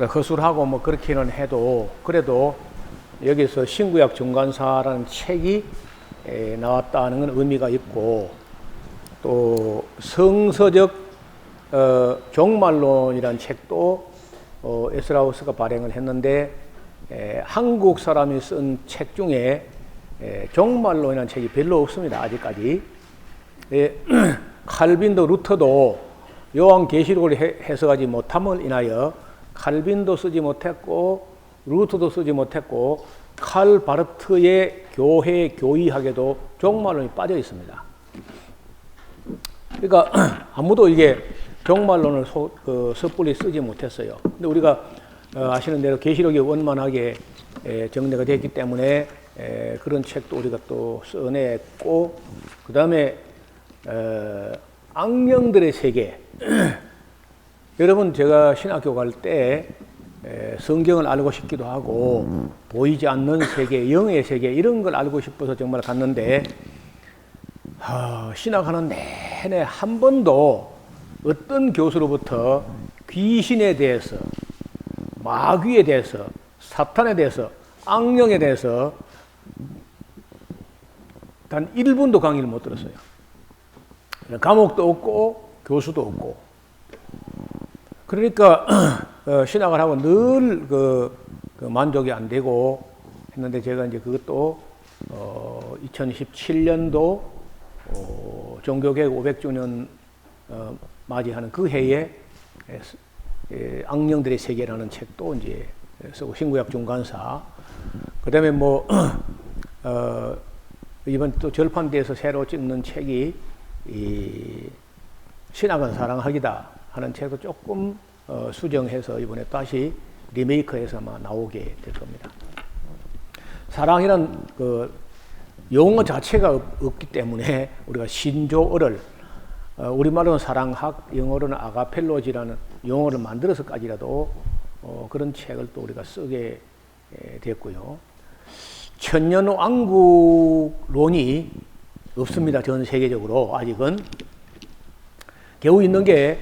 허술하고 뭐 그렇게는 해도 그래도 여기서 신구약 중간사라는 책이 나왔다는 건 의미가 있고, 또 성서적 종말론이라는 책도 에스라우스가 발행을 했는데, 한국 사람이 쓴 책 중에 종말론이라는 책이 별로 없습니다. 아직까지. 칼빈도 루터도 요한계시록을 해석하지 못함을 인하여 칼빈도 쓰지 못했고 루터도 쓰지 못했고 칼 바르트의 교회 교의학에도 종말론이 빠져 있습니다. 그러니까 아무도 이게 종말론을 섣불리 쓰지 못했어요. 근데 우리가 아시는 대로 계시록이 원만하게 정리가 됐기 때문에 그런 책도 우리가 또 써냈고, 그 다음에 악령들의 세계. 여러분, 제가 신학교 갈 때 성경을 알고 싶기도 하고 보이지 않는 세계, 영의 세계 이런 걸 알고 싶어서 정말 갔는데, 신학하는 내내 한 번도 어떤 교수로부터 귀신에 대해서, 마귀에 대해서, 사탄에 대해서, 악령에 대해서 단 1분도 강의를 못 들었어요. 감옥도 없고 교수도 없고. 그러니까 신학을 하고 늘 그 만족이 안 되고 했는데, 제가 이제 그것도 2017년도 종교개혁 500주년 맞이하는 그 해에 악령들의 세계라는 책도 이제 쓰고, 신구약 중간사. 그다음에 뭐 이번 또 절판대에서 새로 찍는 책이 이 신학은 사랑하기다 하는 책도 조금 수정해서 이번에 다시 리메이크해서 아마 나오게 될 겁니다. 사랑이란 그 용어 자체가 없기 때문에 우리가 신조어를, 우리말로는 사랑학, 영어로는 아가펠로지라는 용어를 만들어서까지라도 그런 책을 또 우리가 쓰게 됐고요. 천년왕국론이 없습니다. 전 세계적으로 아직은. 겨우 있는 게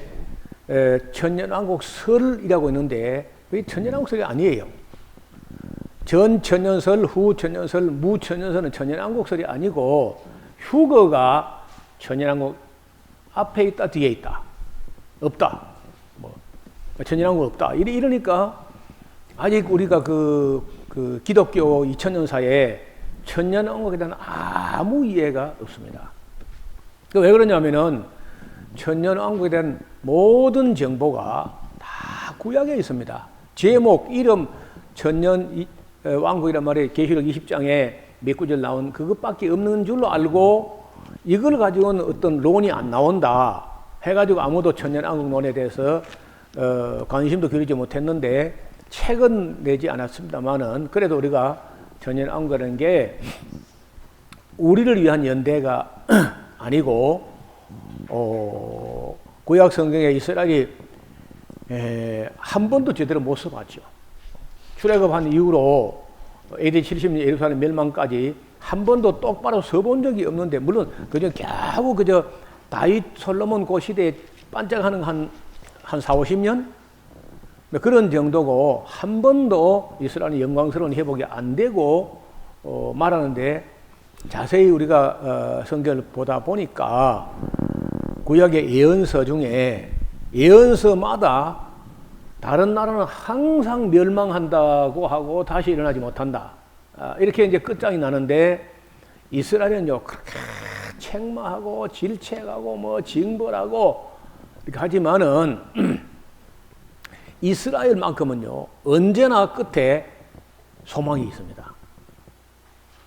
천년왕국설이라고 있는데 그게 천년왕국설이 아니에요. 전천년설, 후천년설, 무천년설은 천년왕국설이 아니고, 휴거가 천년왕국 앞에 있다, 뒤에 있다, 없다, 뭐 천년왕국 없다. 이러니까 아직 우리가 그 기독교 2000년사에 천년왕국에 대한 아무 이해가 없습니다. 왜 그러냐면은 천년왕국에 대한 모든 정보가 다 구약에 있습니다. 제목, 이름, 천년왕국이란 말이 계시록 20장에 몇 구절 나온 그것밖에 없는 줄로 알고, 이걸 가지고는 어떤 론이 안 나온다 해가지고 아무도 천년왕국론에 대해서 관심도 기울이지 못했는데, 책은 내지 않았습니다만은 그래도 우리가 천년왕국이라는 게 우리를 위한 연대가 아니고, 구약 성경에 이스라엘이 한 번도 제대로 못 써봤죠. 출애굽한 이후로 AD 70년 예루살렘 멸망까지 한 번도 똑바로 써본 적이 없는데, 물론 그저 겨우 그저 다윗 솔로몬 그 시대에 반짝하는 한 4~50년 그런 정도고, 한 번도 이스라엘의 영광스러운 회복이 안 되고 말하는데, 자세히 우리가 성경을 보다 보니까 구약의 예언서 중에 예언서마다 다른 나라는 항상 멸망한다고 하고 다시 일어나지 못한다, 이렇게 이제 끝장이 나는데, 이스라엘은요 그렇게 책망하고 질책하고 뭐 징벌하고 이렇게 하지만은 이스라엘만큼은요 언제나 끝에 소망이 있습니다.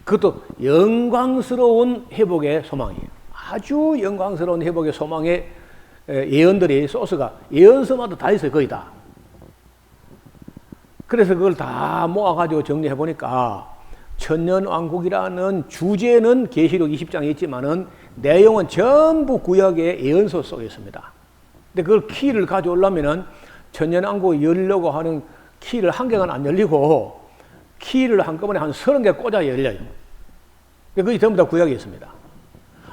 그것도 영광스러운 회복의 소망이에요. 아주 영광스러운 회복의 소망의 예언들이, 소스가 예언서마다 다 있어요. 거의 다. 그래서 그걸 다 모아가지고 정리해 보니까 천년왕국이라는 주제는 계시록 20장에 있지만은 내용은 전부 구약의 예언서 속에 있습니다. 근데 그걸 키를 가져오려면은 천년왕국 열려고 하는 키를 한 개가 안 열리고, 키를 한꺼번에 한 30개 꽂아 열려요. 그게 전부 다 구약에 있습니다.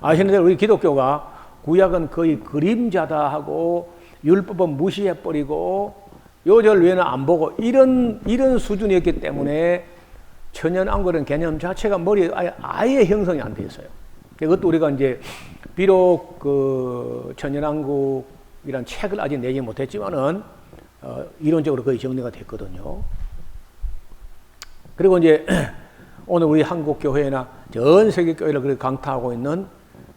아시는 대로 우리 기독교가 구약은 거의 그림자다 하고 율법은 무시해버리고 요절 외에는 안 보고 이런 수준이었기 때문에 천연안구라는 개념 자체가 머리에 아예 형성이 안 돼 있어요. 그것도 우리가 이제 비록 그 천연안구이란 책을 아직 내지 못했지만은 이론적으로 거의 정리가 됐거든요. 그리고 이제 오늘 우리 한국 교회나 전 세계 교회를 그렇게 강타하고 있는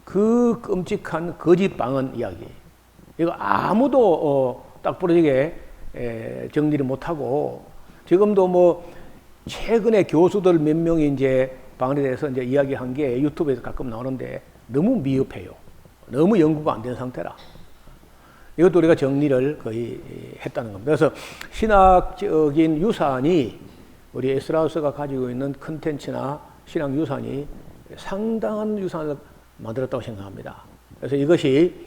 그 끔찍한 거짓방언 이야기. 이거 아무도 딱 부러지게 정리를 못하고 지금도 뭐 최근에 교수들 몇 명이 이제 방언에 대해서 이제 이야기한 게 유튜브에서 가끔 나오는데 너무 미흡해요. 너무 연구가 안 된 상태라. 이것도 우리가 정리를 거의 했다는 겁니다. 그래서 신학적인 유산이 우리 에스라우스가 가지고 있는 컨텐츠나 신학 유산이 상당한 유산을 만들었다고 생각합니다. 그래서 이것이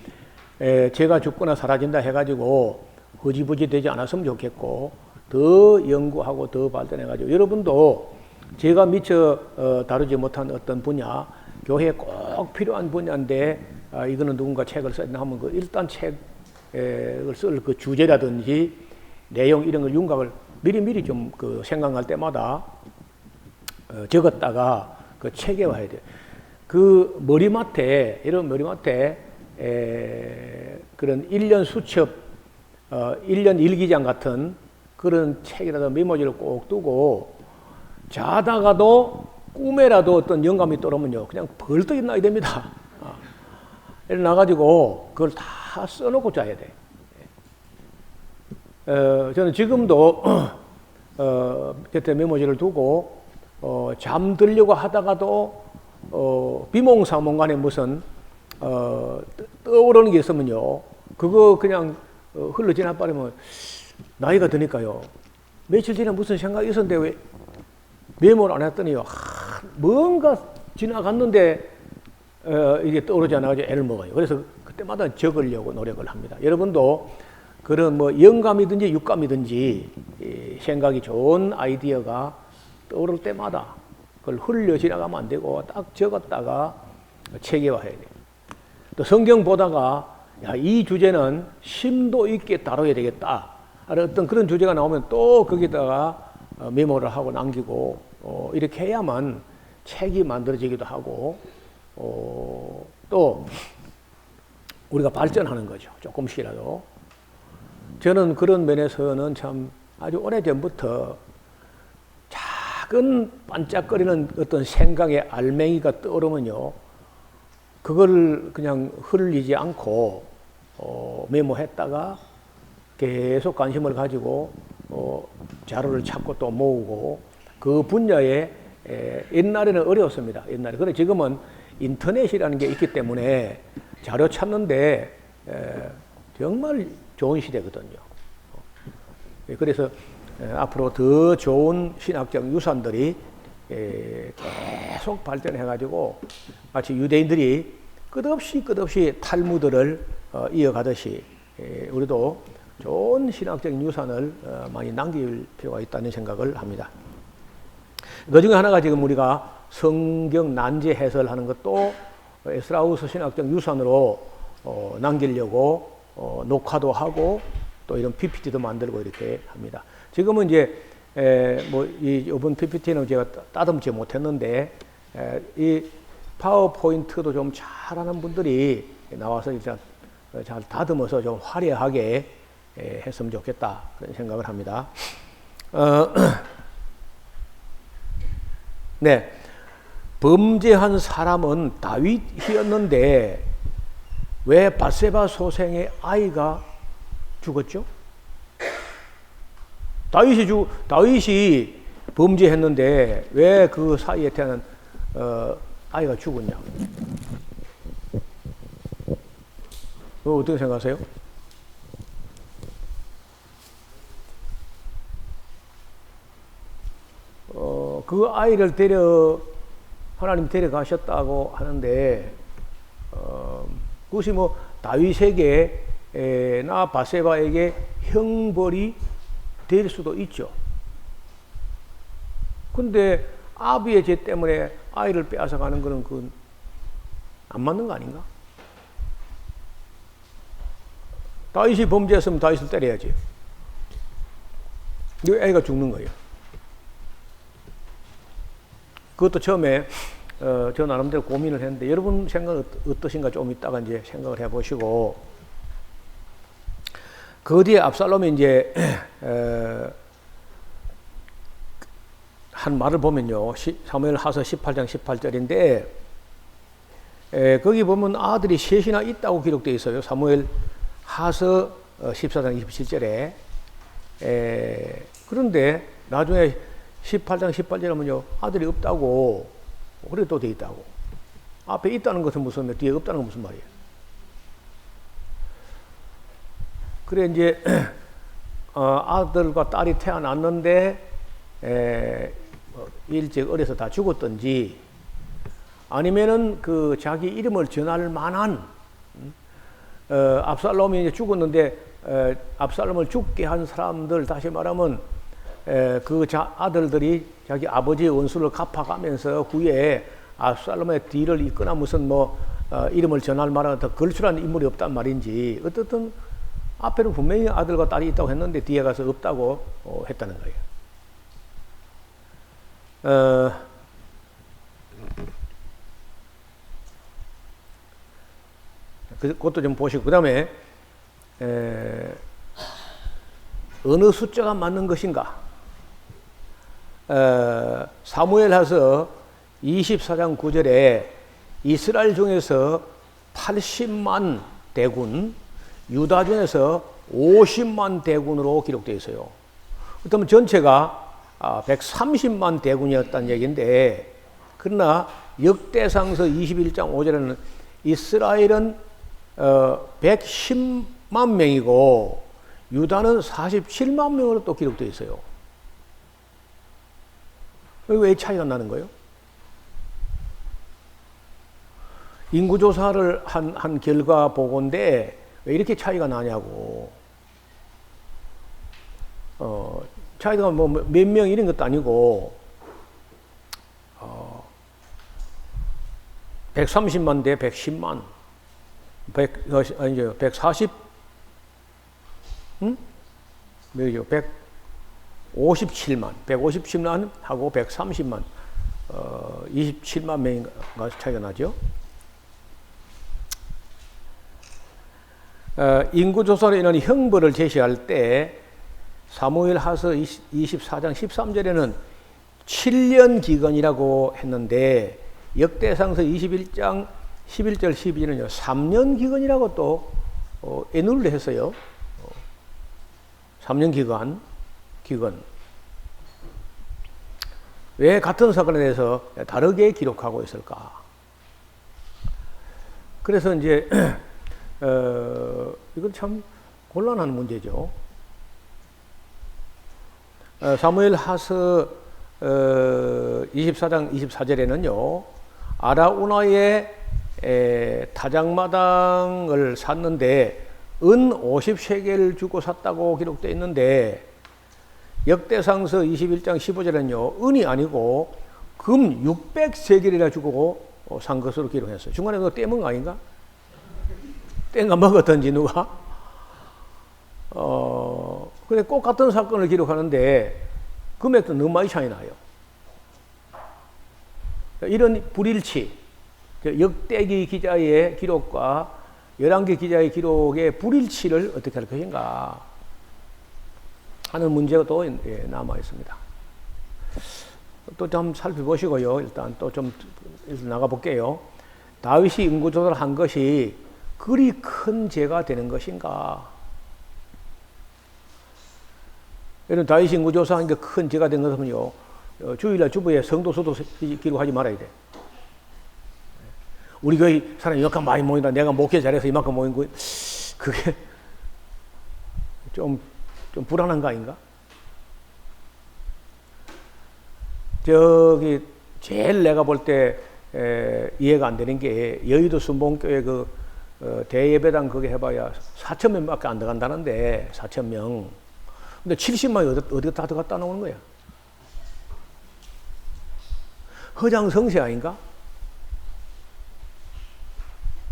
제가 죽거나 사라진다 해가지고 허지부지 되지 않았으면 좋겠고 더 연구하고 더 발전해가지고 여러분도 제가 미처 다루지 못한 어떤 분야, 교회에 꼭 필요한 분야인데 이거는 누군가 책을 썼나 하면 그 일단 책을 쓸 그 주제라든지 내용 이런 걸 윤곽을 미리미리 좀 그 생각할 때마다 적었다가 그 체계화해야 돼요. 그 머리맡에 이런 머리맡에 그런 1년 수첩, 1년 일기장 같은 그런 책이라도 메모지를 꼭 두고 자다가도 꿈에라도 어떤 영감이 떠오르면요 그냥 벌떡 일어나야 됩니다. 일어나가지고 그걸 다 써놓고 자야 돼. 저는 지금도 곁에 메모지를 두고 잠들려고 하다가도 비몽사몽간에 무슨 떠오르는 게 있으면요 그거 그냥 흘러 지나버리면 나이가 드니까요 며칠 전에 무슨 생각이 있었는데 왜 메모를 안 했더니요 뭔가 지나갔는데 이게 떠오르지 않아가지고 애를 먹어요. 그래서 그때마다 적으려고 노력을 합니다. 여러분도 그런 뭐 영감이든지 육감이든지 생각이 좋은 아이디어가 떠오를 때마다 그걸 흘려 지나가면 안 되고 딱 적었다가 체계화해야 돼요. 또 성경 보다가 야, 이 주제는 심도 있게 다뤄야 되겠다. 어떤 그런 주제가 나오면 또 거기다가 메모를 하고 남기고 이렇게 해야만 책이 만들어지기도 하고 또 우리가 발전하는 거죠. 조금씩이라도. 저는 그런 면에서는 참 아주 오래전부터 작은 반짝거리는 어떤 생각의 알맹이가 떠오르면요. 그걸 그냥 흘리지 않고 메모했다가 계속 관심을 가지고 자료를 찾고 또 모으고 그 분야에 옛날에는 어려웠습니다. 옛날에. 그런데 지금은 인터넷이라는 게 있기 때문에 자료 찾는데 정말 좋은 시대거든요. 그래서 앞으로 더 좋은 신학적 유산들이 계속 발전해가지고 마치 유대인들이 끝없이 탈무드를 이어가듯이 우리도 좋은 신학적 유산을 많이 남길 필요가 있다는 생각을 합니다. 그 중에 하나가 지금 우리가 성경 난제 해설하는 것도 에스라우스 신학적 유산으로 남기려고 녹화도 하고 또 이런 PPT도 만들고 이렇게 합니다. 지금은 이제 이번 PPT는 제가 따듬지 못했는데 이 파워포인트도 좀 잘하는 분들이 나와서 이제 잘 다듬어서 좀 화려하게 했으면 좋겠다 그런 생각을 합니다. 네, 범죄한 사람은 다윗이었는데 왜 밧세바 소생의 아이가 죽었죠? 다윗이 범죄했는데 왜 그 사이에 태어난 아이가 죽었냐? 그거 어떻게 생각하세요? 그 아이를 하나님 데려가셨다고 하는데, 그것이 뭐 다윗에게나 밧세바에게 형벌이 될 수도 있죠. 근데 아비의 죄 때문에 아이를 빼앗아가는 거는 그건 안 맞는 거 아닌가? 다윗이 범죄했으면 다윗을 때려야지. 이 애가 죽는 거예요. 그것도 처음에 저 나름대로 고민을 했는데 여러분 생각은 어떠신가 좀 이따가 이제 생각을 해보시고 그 뒤에 압살롬이 이제 한 말을 보면요 사무엘하서 18장 18절인데 거기 보면 아들이 셋이나 있다고 기록되어 있어요. 사무엘하서 14장 27절에 그런데 나중에 18장 18절에 보면요 아들이 없다고 그래 또 돼 있다고. 앞에 있다는 것은 무슨 뒤에 없다는 건 무슨 말이에요? 그래 이제 아들과 딸이 태어났는데 일찍 어려서 다 죽었던지 아니면은 그 자기 이름을 전할 만한 압살롬이 이제 죽었는데 압살롬을 죽게 한 사람들 다시 말하면 그 아들들이 자기 아버지의 원수를 갚아가면서 후에 압살롬의 뒤를 잇거나 무슨 이름을 전할 만한 더 걸출한 인물이 없단 말인지 어떻든 앞에는 분명히 아들과 딸이 있다고 했는데 뒤에 가서 없다고 했다는 거예요. 그것도 좀 보시고 그 다음에 어느 숫자가 맞는 것인가? 사무엘하서 24장 9절에 이스라엘 중에서 80만 대군, 유다 중에서 50만 대군으로 기록되어 있어요. 그렇다면 전체가 130만 대군이었다는 얘기인데 그러나 역대상서 21장 5절에는 이스라엘은 110만 명이고 유다는 47만 명으로 또 기록되어 있어요. 왜 차이가 나는 거예요? 인구조사를 한 결과 보고인데 왜 이렇게 차이가 나냐고. 차이가 뭐 몇 명 이런 것도 아니고 130만 대 110만 140 몇이죠? 157만 하고 130만 27만 명인가 차이가 나죠. 인구조사로 인한 형벌을 제시할 때 사무엘하서 24장 13절에는 7년 기간이라고 했는데 역대상서 21장 11절 12절은요 3년 기간이라고 또 애누를 했어요. 3년 기간. 왜 같은 사건에 대해서 다르게 기록하고 있을까? 그래서 이제 이건 참 곤란한 문제죠. 사무엘하서 24장 24절에는요 아라우나의 타작마당을 샀는데 은 50세겔을 주고 샀다고 기록되어 있는데 역대상서 21장 15절에는요 은이 아니고 금 600세겔이라 주고 산 것으로 기록했어요. 중간에 그거 떼먹은 거 아닌가? 떼가 먹었던지 누가? 근데 꼭 같은 사건을 기록하는데 금액도 너무 많이 차이 나요. 이런 불일치, 역대기 기자의 기록과 열왕기 기자의 기록의 불일치를 어떻게 할 것인가 하는 문제가 또 남아 있습니다. 또 좀 살펴보시고요. 일단 또 좀 나가 볼게요. 다윗이 인구조사를 한 것이 그리 큰 죄가 되는 것인가? 여러분 다윗이 인구조사한 게 큰 죄가 된 것은요. 주일날 주부에 성도수도 기록하지 말아야 돼. 우리 교회 사람이 이만큼 많이 모인다. 내가 목회 잘해서 이만큼 모인 거 그게 좀 불안한 거 아닌가? 저기 제일 내가 볼 때 이해가 안 되는 게 여의도 순복음교회 대예배당 그게 해봐야 4,000명밖에 안 들어간다는데 4,000명. 근데 70만이 어디 다 들어갔다 나오는 거야? 허장성세 아닌가?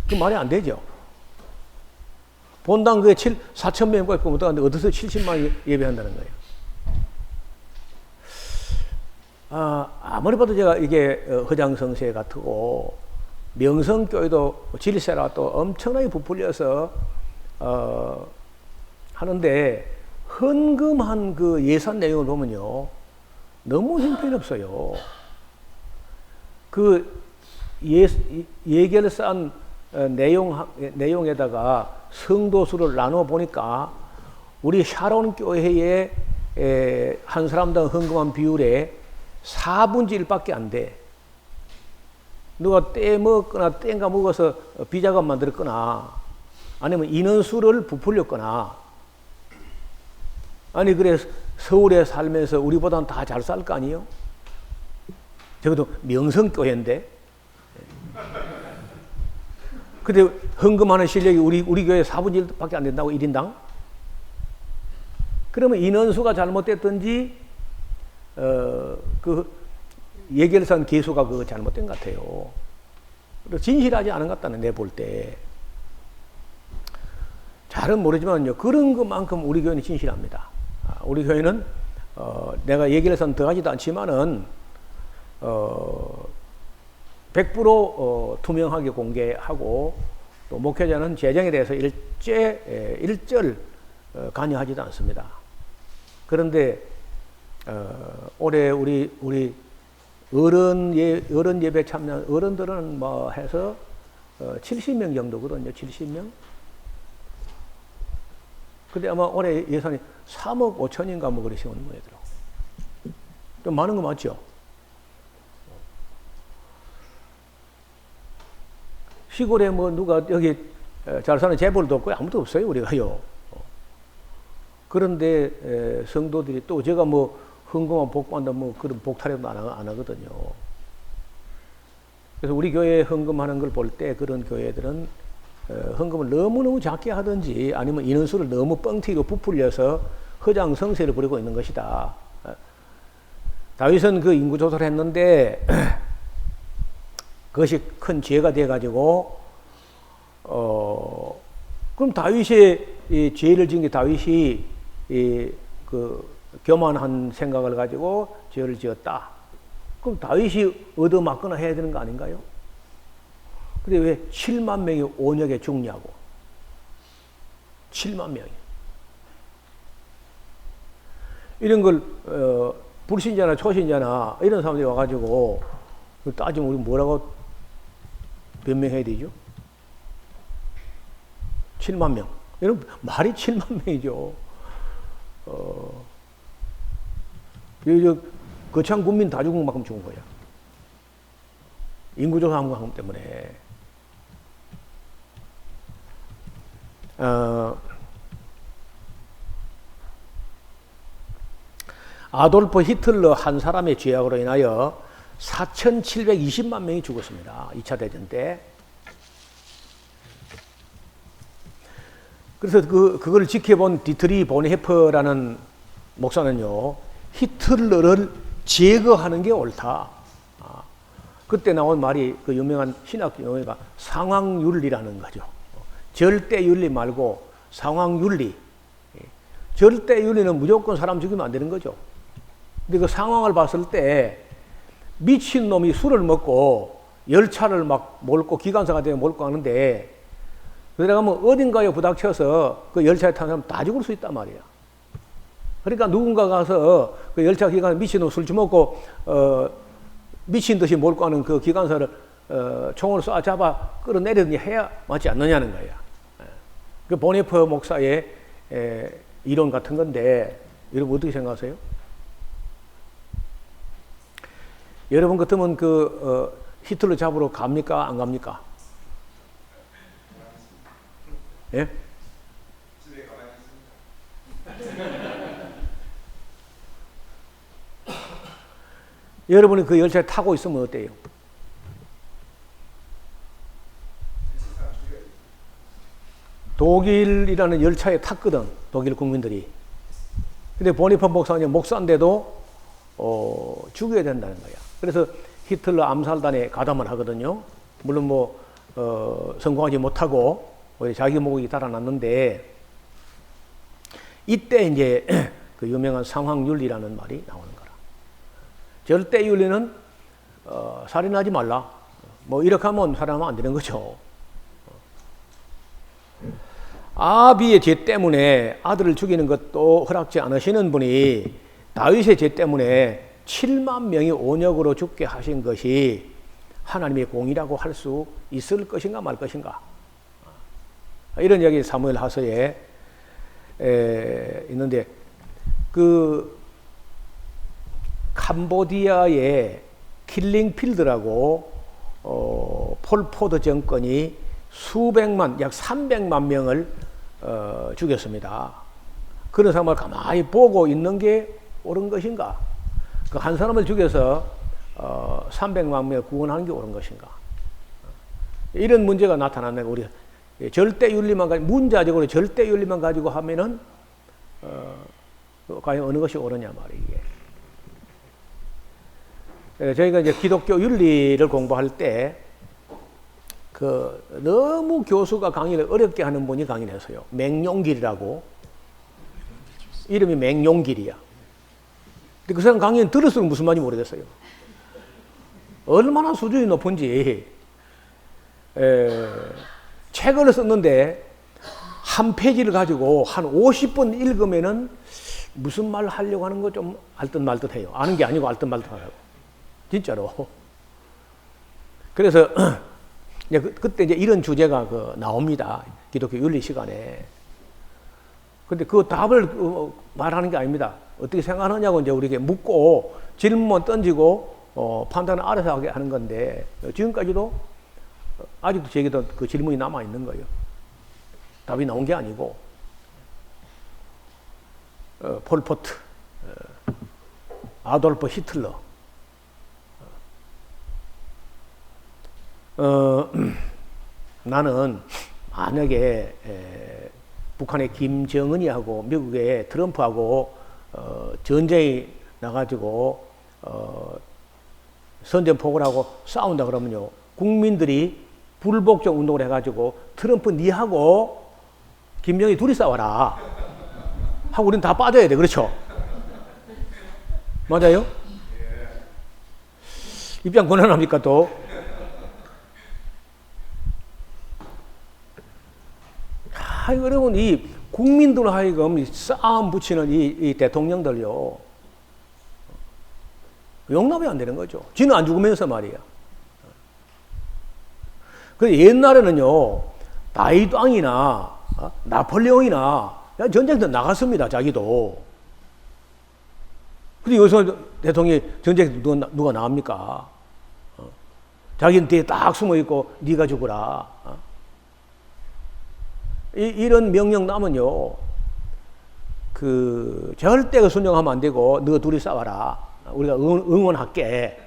그 말이 안 되죠. 본당 그게 4,000명 있고 못 들어갔는데 어디서 70만이 예배한다는 거예요? 아무리 봐도 제가 이게 허장성세 같고 명성교회도 질세라 또 엄청나게 부풀려서 하는데 헌금한 그 예산 내용을 보면요 너무 형편없어요. 그 예결산 내용에다가 성도수를 나눠 보니까 우리 샤론 교회에 한 사람당 헌금한 비율에 4분의 1밖에 안 돼. 누가 떼먹거나 땡가 먹어서 비자금 만들었거나 아니면 인원수를 부풀렸거나 아니 그래 서울에 살면서 우리보다는 다 잘 살 거 아니에요? 적어도 명성교회인데 근데 헌금하는 실력이 우리 교회 4분의 1밖에 안 된다고 1인당? 그러면 인원수가 잘못됐든지 그 예결산 개수가 그 잘못된 것 같아요. 진실하지 않은 것 같다는 내 볼 때. 잘은 모르지만요 그런 것만큼 우리 교회는 진실합니다. 우리 교회는 내가 예결산 들어가지도 않지만은 100% 투명하게 공개하고 또 목회자는 재정에 대해서 일절 관여하지도 않습니다. 그런데 올해 우리 어른 예배 참여한 어른들은 뭐 해서 70명 정도거든요. 70명. 근데 아마 올해 예산이 3억 5천인가 뭐 그러시는 모양이더라고요. 좀 많은 거 맞죠? 시골에 뭐 누가 여기 잘 사는 재벌도 없고 아무도 없어요. 우리가요. 그런데 성도들이 또 제가 뭐 헌금만 복받는다 뭐 그런 복탈에도 안 하거든요. 그래서 우리 교회 헌금하는 걸 볼 때 그런 교회들은 헌금을 너무너무 작게 하든지 아니면 인원수를 너무 뻥튀기로 부풀려서 허장성세를 부리고 있는 것이다. 다윗은 그 인구조사를 했는데 그것이 큰 죄가 돼가지고 그럼 다윗의 이 죄를 지은 게 다윗이 그 교만한 생각을 가지고 죄를 지었다. 그럼 다윗이 얻어맞거나 해야 되는 거 아닌가요? 근데 왜 7만 명이 온역에 죽냐고. 7만 명이. 이런 걸 불신자나 초신자나 이런 사람들이 와가지고 따지면 우리 뭐라고 변명해야 되죠? 7만 명. 여러분 말이 7만 명이죠. 거창 국민 다 죽은 만큼 죽은 거야. 인구조사 한국 때문에. 아돌프 히틀러 한 사람의 죄악으로 인하여 4,720만 명이 죽었습니다. 2차 대전 때. 그래서 그걸 지켜본 디트리 보니헤퍼라는 목사는요, 히틀러를 제거하는 게 옳다. 그때 나온 말이 그 유명한 신학 용어가 상황윤리라는 거죠. 절대윤리 말고 상황윤리. 절대윤리는 무조건 사람 죽이면 안 되는 거죠. 근데 그 상황을 봤을 때 미친 놈이 술을 먹고 열차를 막 몰고 기관사가 되어 몰고 가는데 그러다가면 어딘가에 부닥쳐서 그 열차에 타는 사람 다 죽을 수 있단 말이야. 그러니까 누군가 가서 그 열차 기관 미친 놈 술 처먹고 미친 듯이 몰고 가는 그 기관사를 총으로 쏴 잡아 끌어내리더니 해야 맞지 않느냐는 거야. 그 보네퍼 목사의 이론 같은 건데 여러분 어떻게 생각하세요? 여러분 같으면 히틀러 잡으러 갑니까? 안 갑니까? 예? 집에 가만히 있습니다. 여러분이 그 열차에 타고 있으면 어때요? 독일이라는 열차에 탔거든, 독일 국민들이. 근데 보니퍼 목사는 목사인데도 죽여야 된다는 거야. 그래서 히틀러 암살단에 가담을 하거든요. 물론 뭐 성공하지 못하고 자기 목이 달아났는데 이때 이제 그 유명한 상황윤리라는 말이 나오는 거라. 절대 윤리는 살인하지 말라. 뭐 이렇게 하면 살인하면 안 되는 거죠. 아비의 죄 때문에 아들을 죽이는 것도 허락지 않으시는 분이 다윗의 죄 때문에 7만 명이 온역으로 죽게 하신 것이 하나님의 공이라고 할 수 있을 것인가 말 것인가. 이런 이야기 사무엘하서에 있는데 그 캄보디아의 킬링필드라고 폴포드 정권이 수백만, 약 300만 명을 죽였습니다. 그런 상황을 가만히 보고 있는 게 옳은 것인가? 그 한 사람을 죽여서 300만 명을 구원하는 게 옳은 것인가? 이런 문제가 나타나는 우리 절대윤리만 가지고 문자적으로 절대윤리만 가지고 하면은 과연 어느 것이 옳으냐 말이에요. 저희가 이제 기독교 윤리를 공부할 때 너무 교수가 강의를 어렵게 하는 분이 강의를 했어요. 맹용길이라고. 이름이 맹용길이야. 근데 그 사람 강의는 들을수록 무슨 말인지 모르겠어요. 얼마나 수준이 높은지. 책을 썼는데 한 페이지를 가지고 한 50분 읽으면은 무슨 말 하려고 하는 거 좀 알듯 말듯 해요. 아는 게 아니고 알듯 말듯 하고. 진짜로. 그래서 그때 이제 이런 주제가 나옵니다. 기독교 윤리 시간에. 근데 그 답을 말하는 게 아닙니다. 어떻게 생각하느냐고 이제 우리에게 묻고 질문 던지고 판단을 알아서 하게 하는 건데 지금까지도 아직도 제게도 그 질문이 남아 있는 거예요. 답이 나온 게 아니고 폴포트, 아돌프 히틀러, 나는 만약에 북한의 김정은이하고 미국의 트럼프하고 전쟁이 나가지고 선전포고를 하고 싸운다 그러면요, 국민들이 불복종 운동을 해가지고 트럼프 니하고 김정은이 둘이 싸워라 하고 우리는 다 빠져야 돼. 그렇죠? 맞아요? 입장 곤란합니까 또? 여러분, 이 국민들 하여금 싸움 붙이는 이 대통령들요, 용납이 안 되는 거죠. 지는 안 죽으면서 말이야. 그 옛날에는요, 다윗 왕이나 나폴레옹이나 전쟁터 나갔습니다. 자기도. 근데 여기서 대통령이 전쟁터 누가 나옵니까? 자기는 뒤에 딱 숨어 있고 네가 죽어라. 이런 명령 나면요, 절대 순종하면 안 되고 너 둘이 싸워라. 우리가 응원할게.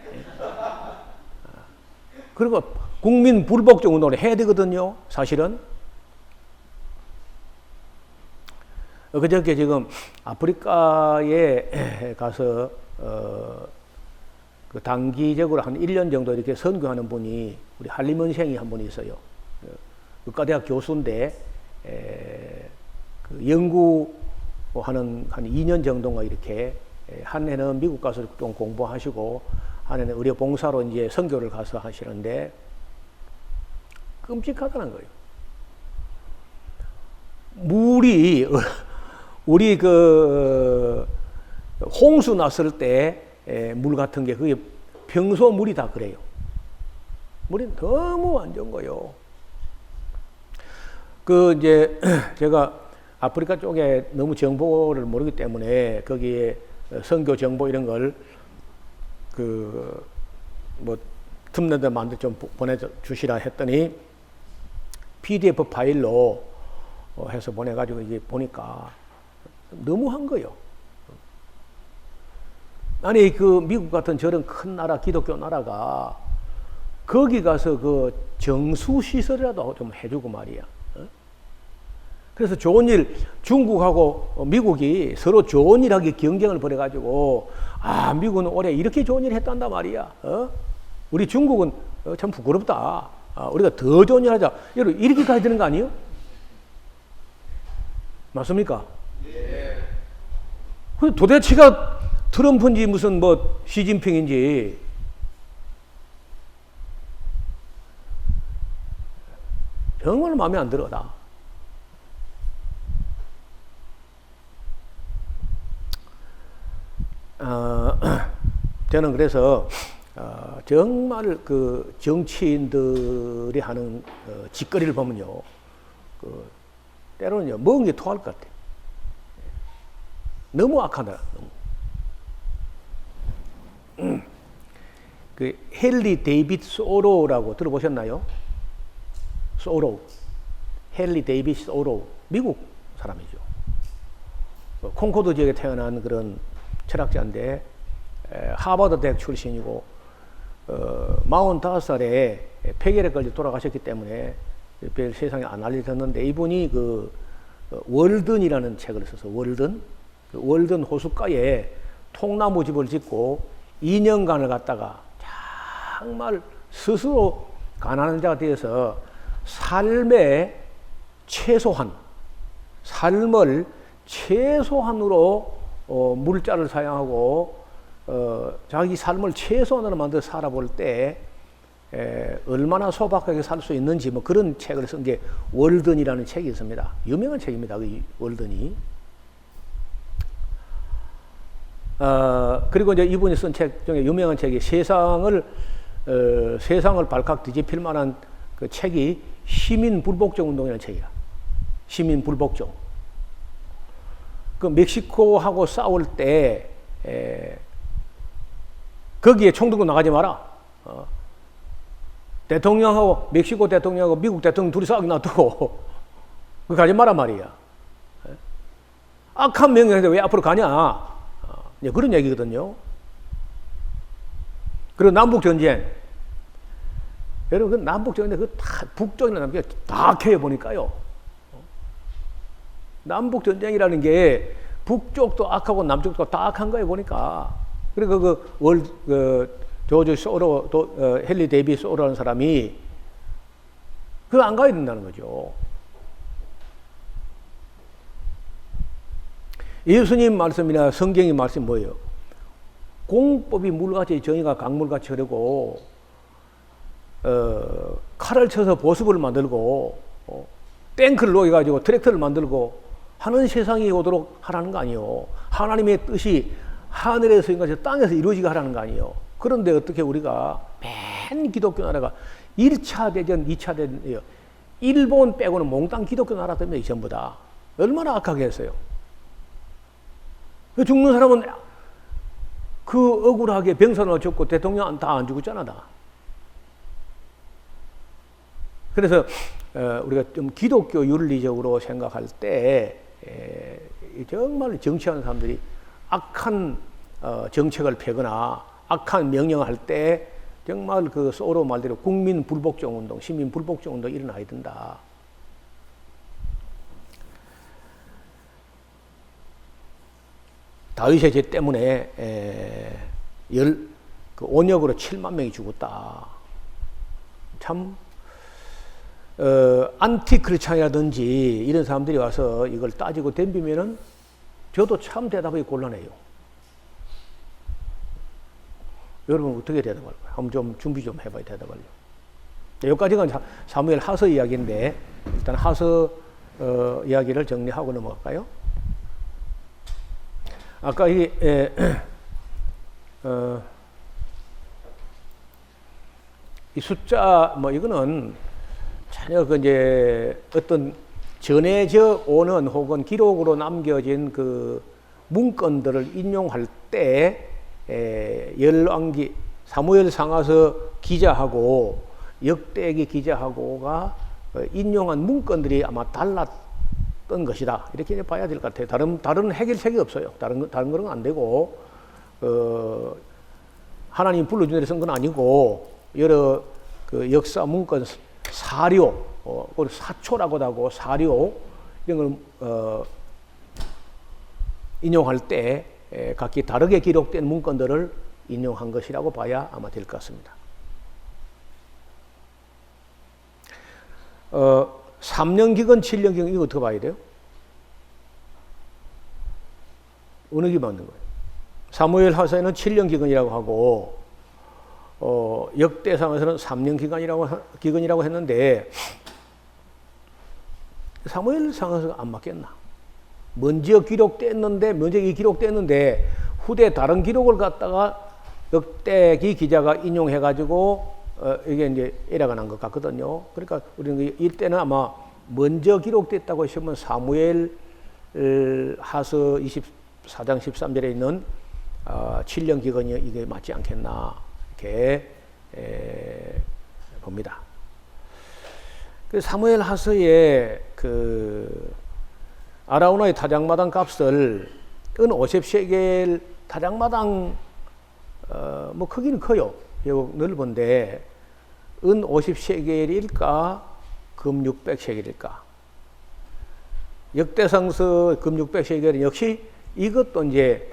그리고 국민 불복종 운동을 해야 되거든요. 사실은. 그저께 지금 아프리카에 가서 단기적으로 한 1년 정도 이렇게 선교하는 분이 우리 한림원생이 한 분이 있어요. 의과대학 교수인데 연구하는 한 2년 정도가 이렇게 한 해는 미국 가서 좀 공부하시고 한 해는 의료 봉사로 이제 선교를 가서 하시는데 끔찍하다는 거예요. 물이 우리 홍수 났을 때 물 같은 게 그게 평소 물이 다 그래요. 물이 너무 안 좋은 거예요. 이제 제가 아프리카 쪽에 너무 정보를 모르기 때문에 거기에 선교 정보 이런 걸 틈내다 만들 좀 보내주시라 했더니 PDF 파일로 해서 보내가지고 이제 보니까 너무한 거예요. 아니 미국 같은 저런 큰 나라, 기독교 나라가 거기 가서 정수 시설이라도 좀 해주고 말이야. 그래서 좋은 일, 중국하고 미국이 서로 좋은 일 하기 경쟁을 벌여가지고, 미국은 올해 이렇게 좋은 일 했단다 말이야. 우리 중국은 참 부끄럽다. 우리가 더 좋은 일 하자. 여러분, 이렇게 가야 되는 거 아니에요? 맞습니까? 예. 도대체가 트럼프인지 무슨 뭐 시진핑인지 정말 마음에 안 들어, 나. 저는 그래서 정말 그 정치인들이 하는 짓거리를 보면요, 그 때로는요 먹은 게 토할 것 같아. 너무 악하다. 너무. 그 헨리 데이빗 소로라고 들어보셨나요? 소로, 헨리 데이빗 소로, 미국 사람이죠. 콩코드 지역에 태어난 그런 철학자인데 하버드 대학 출신이고 45살에 폐결에 걸려 돌아가셨기 때문에 별 세상에 안 알려졌는데, 이분이 그 월든이라는 책을 써서 월든, 그 월든 호숫가에 통나무집을 짓고 2년간을 갖다가 정말 스스로 가난한 자가 되어서 삶의 최소한, 삶을 최소한으로 물자를 사용하고 자기 삶을 최소한으로 만들어 살아볼 때 얼마나 소박하게 살 수 있는지 뭐 그런 책을 쓴 게 월든이라는 책이 있습니다. 유명한 책입니다. 그 월든이. 그리고 이제 이분이 쓴 책 중에 유명한 책이 세상을 발칵 뒤집힐 만한 그 책이 시민 불복종 운동이라는 책이야. 시민 불복종. 그 멕시코하고 싸울 때 거기에 총 들고 나가지 마라. 대통령하고 멕시코 대통령하고 미국 대통령 둘이 싸우게 놔두고 그 가지 마란 말이야. 악한 명령인데 왜 앞으로 가냐? 그런 얘기거든요. 그리고 남북 전쟁. 여러분, 그 남북 전쟁 그 다 북쪽이나 남쪽 다 캐여 보니까요. 남북 전쟁이라는 게 북쪽도 악하고 남쪽도 다 악한 거예요 보니까. 그리고 그 조지 소로, 헨리 데이빗 소로라는 사람이 그거 안 가야 된다는 거죠. 예수님 말씀이나 성경의 말씀이 뭐예요? 공법이 물같이 정의가 강물같이 흐르고 칼을 쳐서 보습을 만들고 탱크를 녹여가지고 트랙터를 만들고 하는 세상이 오도록 하라는 거 아니에요. 하나님의 뜻이 하늘에서인 것이 땅에서 이루어지게 하라는 거 아니에요. 그런데 어떻게 우리가 맨 기독교 나라가 1차 대전, 2차 대전, 일본 빼고는 몽땅 기독교 나라들입니다. 전부 다. 얼마나 악하게 했어요. 죽는 사람은 그 억울하게 병선을 죽고 대통령 다 안 죽었잖아, 다. 그래서 우리가 좀 기독교 윤리적으로 생각할 때 정말 정치하는 사람들이 악한 정책을 펴거나 악한 명령을 할 때 정말 그 소로 말대로 국민 불복종 운동, 시민 불복종 운동 일어나야 된다. 다윗의 죄 때문에 그 온역으로 7만 명이 죽었다. 참 안티크리스찬이라든지 이런 사람들이 와서 이걸 따지고 덤비면은 저도 참 대답하기 곤란해요. 여러분 어떻게 대답할까요? 한번 좀 준비 좀 해봐요. 대답을요. 여기까지가 사무엘 하서 이야기인데 일단 하서 이야기를 정리하고 넘어갈까요? 아까 이 숫자 뭐 이거는 전혀 그 이제 어떤 전해져 오는 혹은 기록으로 남겨진 그 문건들을 인용할 때 열왕기 사무엘 상하서 기자하고 역대기 기자하고가 인용한 문건들이 아마 달랐던 것이다. 이렇게 봐야 될 것 같아요. 다른 해결책이 없어요. 다른 거는 안 되고 하나님 불러준 대로 쓴 건 아니고 여러 그 역사 문건 사료, 사초라고도 하고 사료 이런 걸 인용할 때 각기 다르게 기록된 문건들을 인용한 것이라고 봐야 아마 될 것 같습니다. 3년 기간, 7년 기간 이거 어떻게 봐야 돼요? 어느 게 맞는 거예요? 사무엘 하서에는 7년 기근이라고 하고 역대상에서는 3년 기근이라고 했는데 사무엘 상에서 안 맞겠나? 먼저 기록됐는데 후대 다른 기록을 갖다가 역대기 기자가 인용해가지고 이게 이제 에러가 난 것 같거든요. 그러니까 우리는 이때는 아마 먼저 기록됐다고 하시면 사무엘 하서 24장 13절에 있는 7년 기근이 이게 맞지 않겠나 이렇게 봅니다. 그 사무엘 하서의 그 아라우나의 타작마당 값을 은 50세겔 타작마당 뭐 크기는 커요. 넓은데 은 50세겔일까 금 600세겔일까? 역대상서 금 600세겔은 역시 이것도 이제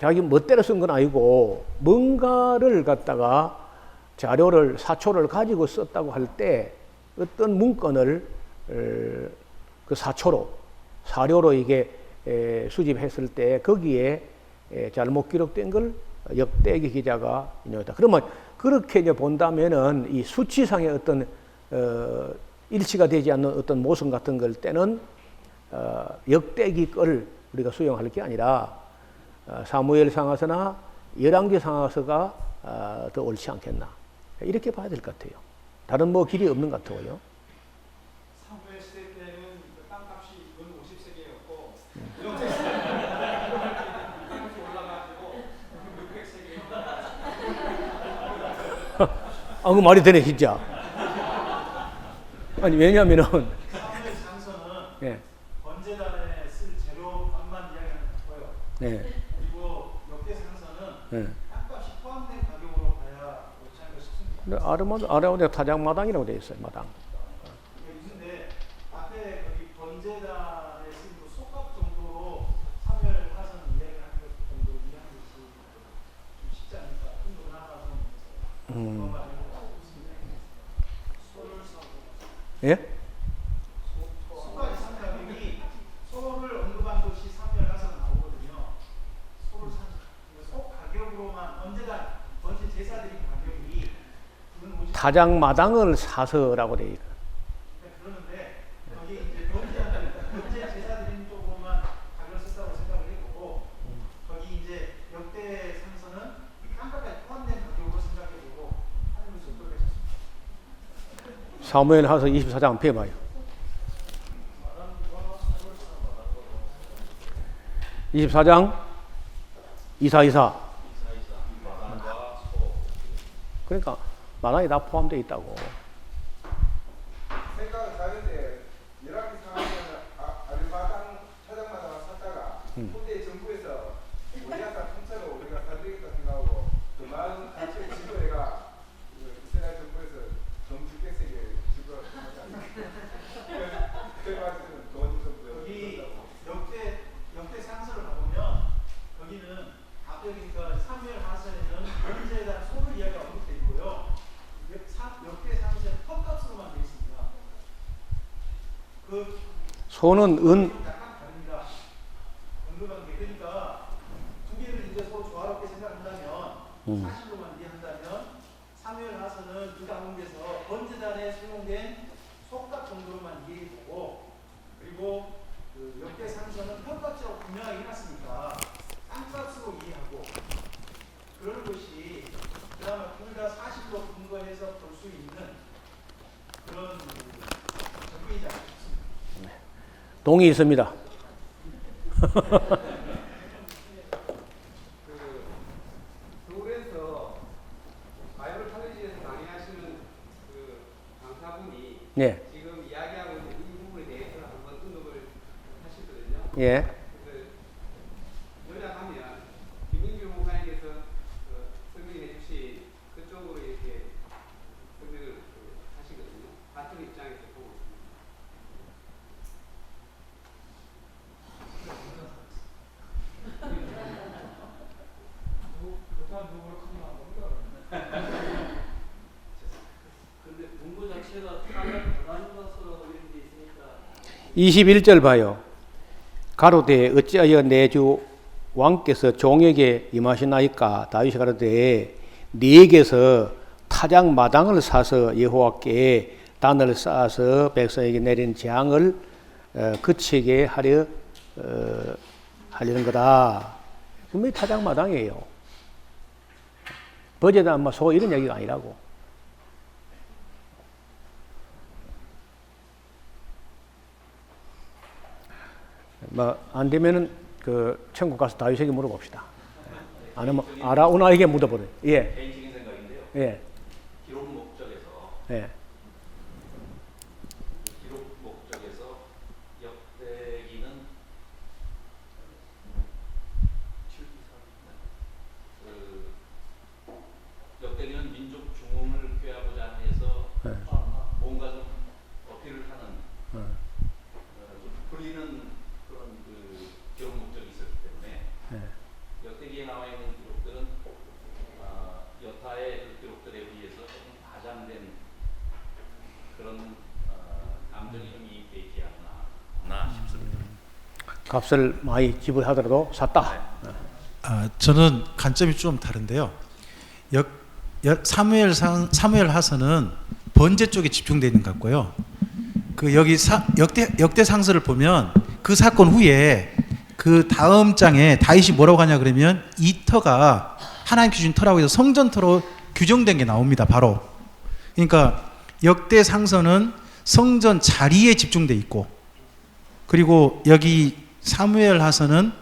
자기 멋대로 쓴 건 아니고 뭔가를 갖다가 사초를 가지고 썼다고 할 때 어떤 문건을 그 사료로 이게 수집했을 때 거기에 잘못 기록된 걸 역대기 기자가 인용했다. 그러면 그렇게 이제 본다면은 이 수치상의 어떤 일치가 되지 않는 어떤 모순 같은 걸 때는 역대기 걸 우리가 수용할 게 아니라 사무엘 상하서나 열왕기 상하서가 더 옳지 않겠나 이렇게 봐야 될 것 같아요. 다른 뭐 길이 없는 것 같아요. 사무엘 시대 때는 그 땅값이 은 50세계였고 역대 시대는 땅값이 올라가지고 600세계. 그 말이 되네 진짜. 아니 왜냐하면은 사무엘 상서는 예. 번제단에 쓸 재료값만 이야기하는 거고요. 네. 그리고 역대 상서는 네. 땅값이 포함된 가격으로 봐야 옳지 않을까 싶습니다. 아라운데 타작마당이라고 되어 있어요. 마당. 근데 앞에 거기 번제단에 쓴 그 속값 정도로 사무엘 하서는 이야기하는 것 정도 이해하는 것이 좀 쉽지 않을까. 좀더 나아가서 그런 거 아니고 있습니다. 소를 사고 예? 소까지 산 가격이 소를 언급한 것이 사무엘 하서는 나오거든요. 소를 산 소 가격으로만 번제 제사 드린 가격이 타작마당을 사서라고 되어 있어요. 그러는데 거기 이제 번제 제사 드린 쪽으로만 가격을 썼다고 생각을 해보고 거기 이제 역대 상서는 땅값까지 포함된 가격으로 생각해보고 하는 것이 어떨까 싶습니다. 사무엘 하서 24장 펴봐요. 24장 이사. 그러니까 마당이 다 포함되어 있다고. 생각은 다른데 열악기 상황에는 아르마당 타작마당을 샀다가 후대 정부에서 우리 약간 통째로 우리가 사드리겠다 생각하고 그 많은 가치의 집을 내가 이스라엘 정부에서 정주객세계 집을 그래가지고 돈 여기 역대 상서를 가보면 거기는 앞에 그러니까 사무엘 하서에는 번제단 소를 이야기가 언급되어 있고요. 역대 상서는 텃값으로만 되어 있습니다. 그 소는 은 약간 다릅니다. 언급한 게 그러니까 두 개를 이제 서로 조화롭게 생각한다면 사실로만 이해한다면 사무엘 하서는 그 가운데서 번제단에 사용된 속값 정도로만 이해해보고 그리고 그 역대 상서는 펴값이라고 분명하게 해놨으니까 땅값으로 이해하고 그러는 것이 그나마 둘 다 사실로 근거해서 볼 수 있는 그런 접근이지 않을까 싶습니다. 동이 있습니다. 서울에서 바이블 칼리지에서 강의하시는 그 강사분이 예. 지금 이야기하고 있는 이 부분에 대해서 한번 언급을 하시거든요. 예. 요약하면 김민규 목사님께서 설명해 주신 그쪽으로 이렇게 설명을 하시거든요. 같은 입장에서 보고 있습니다. 근데 문구 자체가 타작 권한 것으로 이렇게 있으니까 21절 봐요. 가로되 어찌하여 내주 왕께서 종에게 임하시나이까 다윗이 가로되 네게서 타작 마당을 사서 여호와께 단을 쌓아서 백성에게 내린 재앙을 그치게 하려는 거다. 분명히 타작 마당이에요. 버제단 뭐 소 이런 얘기가 아니라고. 뭐 안 되면은 그 천국 가서 다윗에게 물어봅시다. 아니면 아라우나에게 물어보래. 예. 개인적인 생각인데요. 예. 기록 목적에서 예. 역대기는 역대기는 민족 중흥을 꾀하고자 해서 네. 뭔가 좀 어필을 하는 좀 불리는 그런 그 기록 목적이 있었기 때문에 예. 역대기에 나와 있는 기록들은 여타의 그 기록들에 비해서 조금 과장된 그런 감정이 좀 이입돼 있지 않나 싶습니다. 값을 많이 지불하더라도 샀다. 저는 관점이 좀 다른데요. 사무엘 하서는 번제 쪽에 집중되어 있는 것 같고요. 그 여기 역대 상서를 보면 그 사건 후에 그 다음 장에 다윗이 뭐라고 하냐 그러면 이 터가 하나님 주신 터라고 해서 성전터로 규정된 게 나옵니다. 바로. 그러니까 역대 상서는 성전 자리에 집중돼 있고, 그리고 여기 사무엘 하서는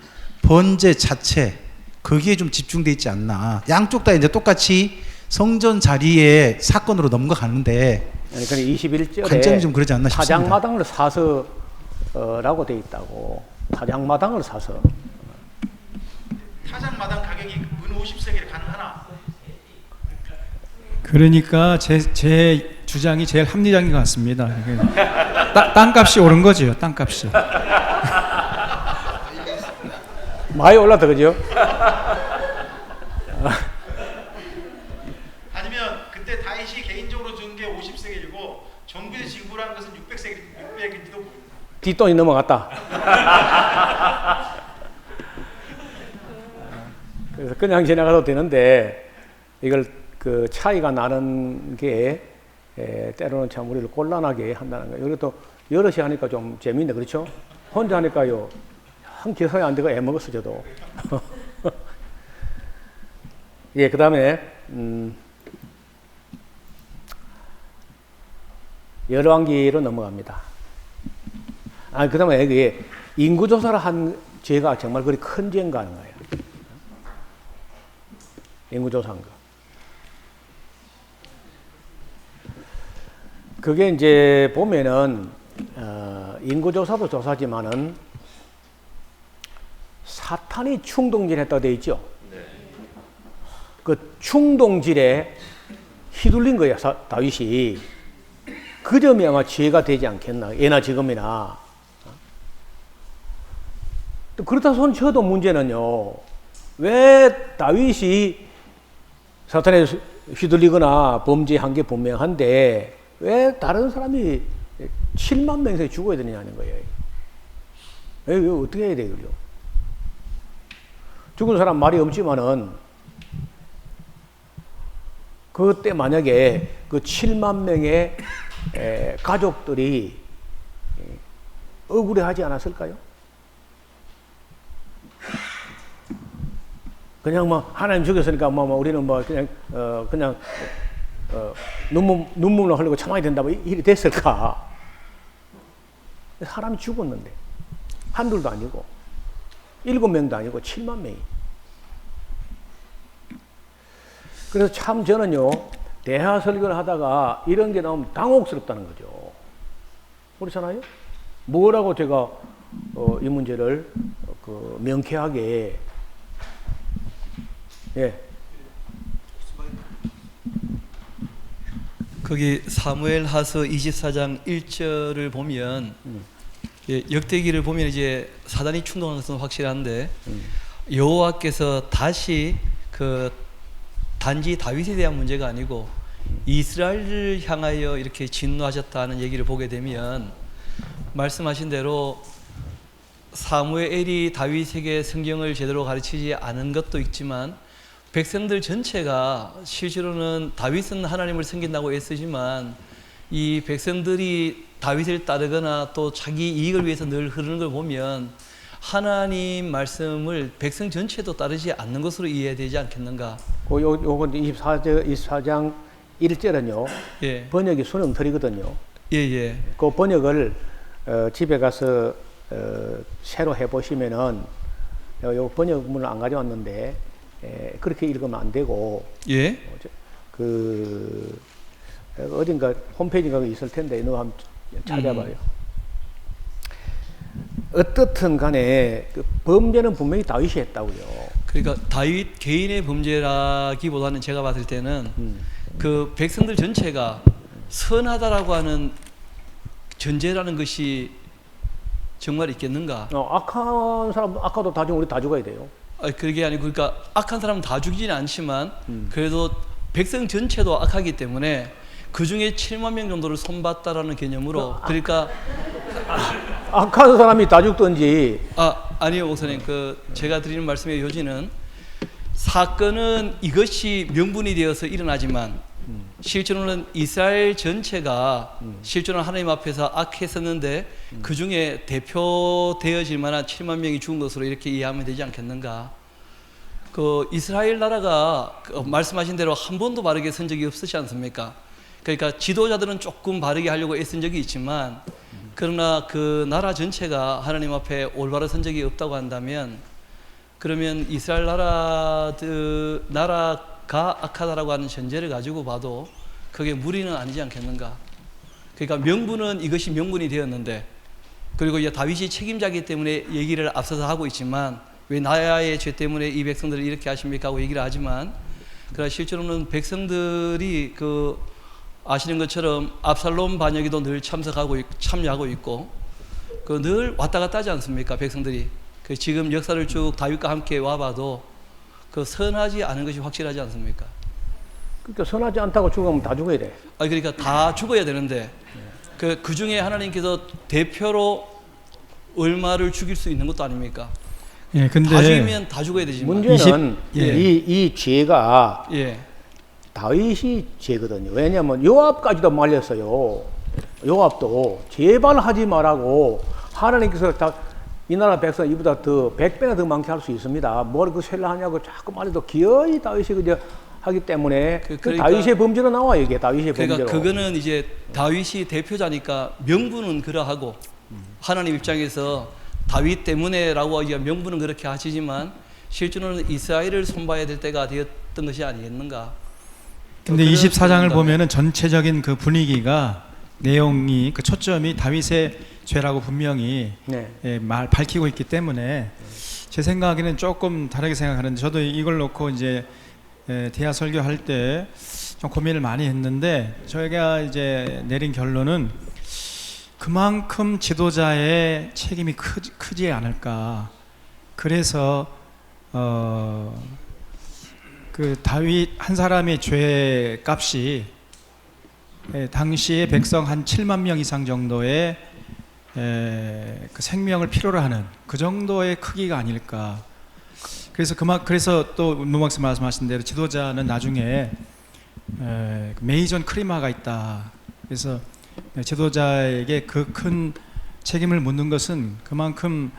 번제 자체 거기에 좀 집중돼 있지 않나. 양쪽 다 이제 똑같이 성전 자리에 사건으로 넘어가는데 그러니까 21절에 관점이 좀 그러지 않나 싶습니다. 타작마당을 사서 라고 돼 있다고. 타작마당을 사서. 타작마당 가격이 은 50세겔 가능하나? 그러니까 제 주장이 제일 합리적인 것 같습니다. 땅값이 오른 거죠. 땅값이. 많이 올랐다 그죠? 아니면 그때 다윗이 개인적으로 준 게 50세겔이고 정부에서 지불한 것은 600일지도 뒷돈이 넘어갔다. 그래서 그냥 지나가도 되는데 이걸 그 차이가 나는 게 때로는 참 우리를 곤란하게 한다는 거예요. 그리고 또 여럿이 하니까 좀 재미있네, 그렇죠? 혼자 하니까요 한 계산이 안 되고 애먹었어 저도. 예, 그 다음에 열왕기로 넘어갑니다. 그 다음에 이게 인구조사를 한 죄가 정말 그리 큰 죄인가 하는 거예요. 인구조사한 거. 그게 이제 보면은 인구조사도 조사지만은 사탄이 충동질했다 돼 있죠. 그 충동질에 휘둘린 거야 다윗이. 그 점이 아마 지혜가 되지 않겠나. 예나 지금이나. 또 그렇다 손 쳐도 문제는요. 왜 다윗이 사탄에 휘둘리거나 범죄한 게 분명한데 왜 다른 사람이 7만 명이 죽어야 되느냐는 거예요. 왜 어떻게 해야 돼요? 죽은 사람 말이 없지만은 그때 만약에 그 7만 명의 가족들이 억울해하지 않았을까요? 그냥 뭐 하나님 죽였으니까 뭐 우리는 뭐 그냥 눈물을 흘리고 참아야 된다 뭐 일이 됐을까? 사람이 죽었는데 한둘도 아니고 7명도 아니고 7만 명이. 그래서 참 저는요 대화 설교를 하다가 이런 게 나오면 당혹스럽다는 거죠. 그렇잖아요? 뭐라고 제가 이 문제를 명쾌하게 예. 거기 사무엘하서 24장 1절을 보면 예, 역대기를 보면 이제 사단이 충동한 것은 확실한데 여호와께서 다시 그 단지 다윗에 대한 문제가 아니고 이스라엘을 향하여 이렇게 진노하셨다는 얘기를 보게 되면 말씀하신 대로 사무엘이 다윗에게 성경을 제대로 가르치지 않은 것도 있지만 백성들 전체가 실제로는 다윗은 하나님을 섬긴다고 애쓰지만 이 백성들이 다윗을 따르거나 또 자기 이익을 위해서 늘 흐르는 걸 보면 하나님 말씀을 백성 전체도 따르지 않는 것으로 이해되지 않겠는가? 요건 24장 1절은요. 예, 번역이 순음틀이거든요. 예, 예. 그 번역을 집에 가서 새로 해보시면은 요 번역문을 안 가져왔는데 그렇게 읽으면 안 되고 예? 그 어딘가 홈페이지가 있을 텐데 너 한번 찾아봐요. 어떻든 간에 그 범죄는 분명히 다윗이 했다고요. 그러니까 다윗 개인의 범죄라기보다는 제가 봤을 때는 그 백성들 전체가 선하다라고 하는 전제라는 것이 정말 있겠는가? 악한 사람 아까도 다 죽으면 우리 다 죽어야 돼요. 그게 아니고 그러니까 악한 사람은 다 죽이지는 않지만 그래도 백성 전체도 악하기 때문에 그 중에 7만 명 정도를 손봤다라는 개념으로 그러니까 악한 사람이 다 죽든지 아니요 목사님 그 제가 드리는 말씀의 요지는 사건은 이것이 명분이 되어서 일어나지만 실제로는 이스라엘 전체가 실제로는 하나님 앞에서 악했었는데 그 중에 대표되어질 만한 7만 명이 죽은 것으로 이렇게 이해하면 되지 않겠는가? 그 이스라엘 나라가 말씀하신 대로 한 번도 바르게 선 적이 없으시 않습니까? 그러니까 지도자들은 조금 바르게 하려고 애쓴 적이 있지만 그러나 그 나라 전체가 하나님 앞에 올바로 선 적이 없다고 한다면 그러면 이스라엘 나라가 악하다라고 하는 전제를 가지고 봐도 그게 무리는 아니지 않겠는가? 그러니까 명분은 이것이 명분이 되었는데 그리고 이제 다윗이 책임자이기 때문에 얘기를 앞서서 하고 있지만 왜 나의 죄 때문에 이 백성들을 이렇게 하십니까 하고 얘기를 하지만 그러나 실제로는 백성들이 그 아시는 것처럼 압살롬 반역에도 늘 참여하고 있고 그 늘 왔다 갔다 하지 않습니까 백성들이 그 지금 역사를 쭉 다윗과 함께 와봐도 그 선하지 않은 것이 확실하지 않습니까? 그러니까 선하지 않다고 죽으면 다 죽어야 돼. 그러니까 다 죽어야 되는데 그 중에 하나님께서 대표로 얼마를 죽일 수 있는 것도 아닙니까? 예, 근데 다 죽이면 다 죽어야 되지만 문제는 예. 이 죄가 예. 다윗이 죄거든요. 왜냐하면 요압까지도 말렸어요. 요압도 제발 하지 말라고 하나님께서 이 나라 백성 이보다 더 100배나 더 많게 할 수 있습니다. 뭘 그 셀라 하냐고 자꾸 말해도 기어이 다윗이 그저 하기 때문에 그러니까, 다윗의 범죄로 나와요. 이게 다윗의 그러니까 범죄로. 그거는 이제 다윗이 대표자니까 명분은 그러하고 하나님 입장에서 다윗 때문에라고 하기가 명분은 그렇게 하시지만 실제로는 이스라엘을 손봐야 될 때가 되었던 것이 아니겠는가? 근데 24장을 보면은 전체적인 그 분위기가 내용이 그 초점이 다윗의 죄라고 분명히 네. 밝히고 있기 때문에 제 생각에는 조금 다르게 생각하는데 저도 이걸 놓고 이제 대화 설교할 때 좀 고민을 많이 했는데 저희가 이제 내린 결론은 그만큼 지도자의 책임이 크지 않을까. 그래서 그 다윗 한 사람의 죄 값이 당시의 백성 한 7만 명 이상 정도의 그 생명을 필요로 하는 그 정도의 크기가 아닐까. 그래서 또 문박사 말씀하신 대로 지도자는 나중에 메이전 크리마가 있다. 그래서 지도자에게 그 큰 책임을 묻는 것은 그만큼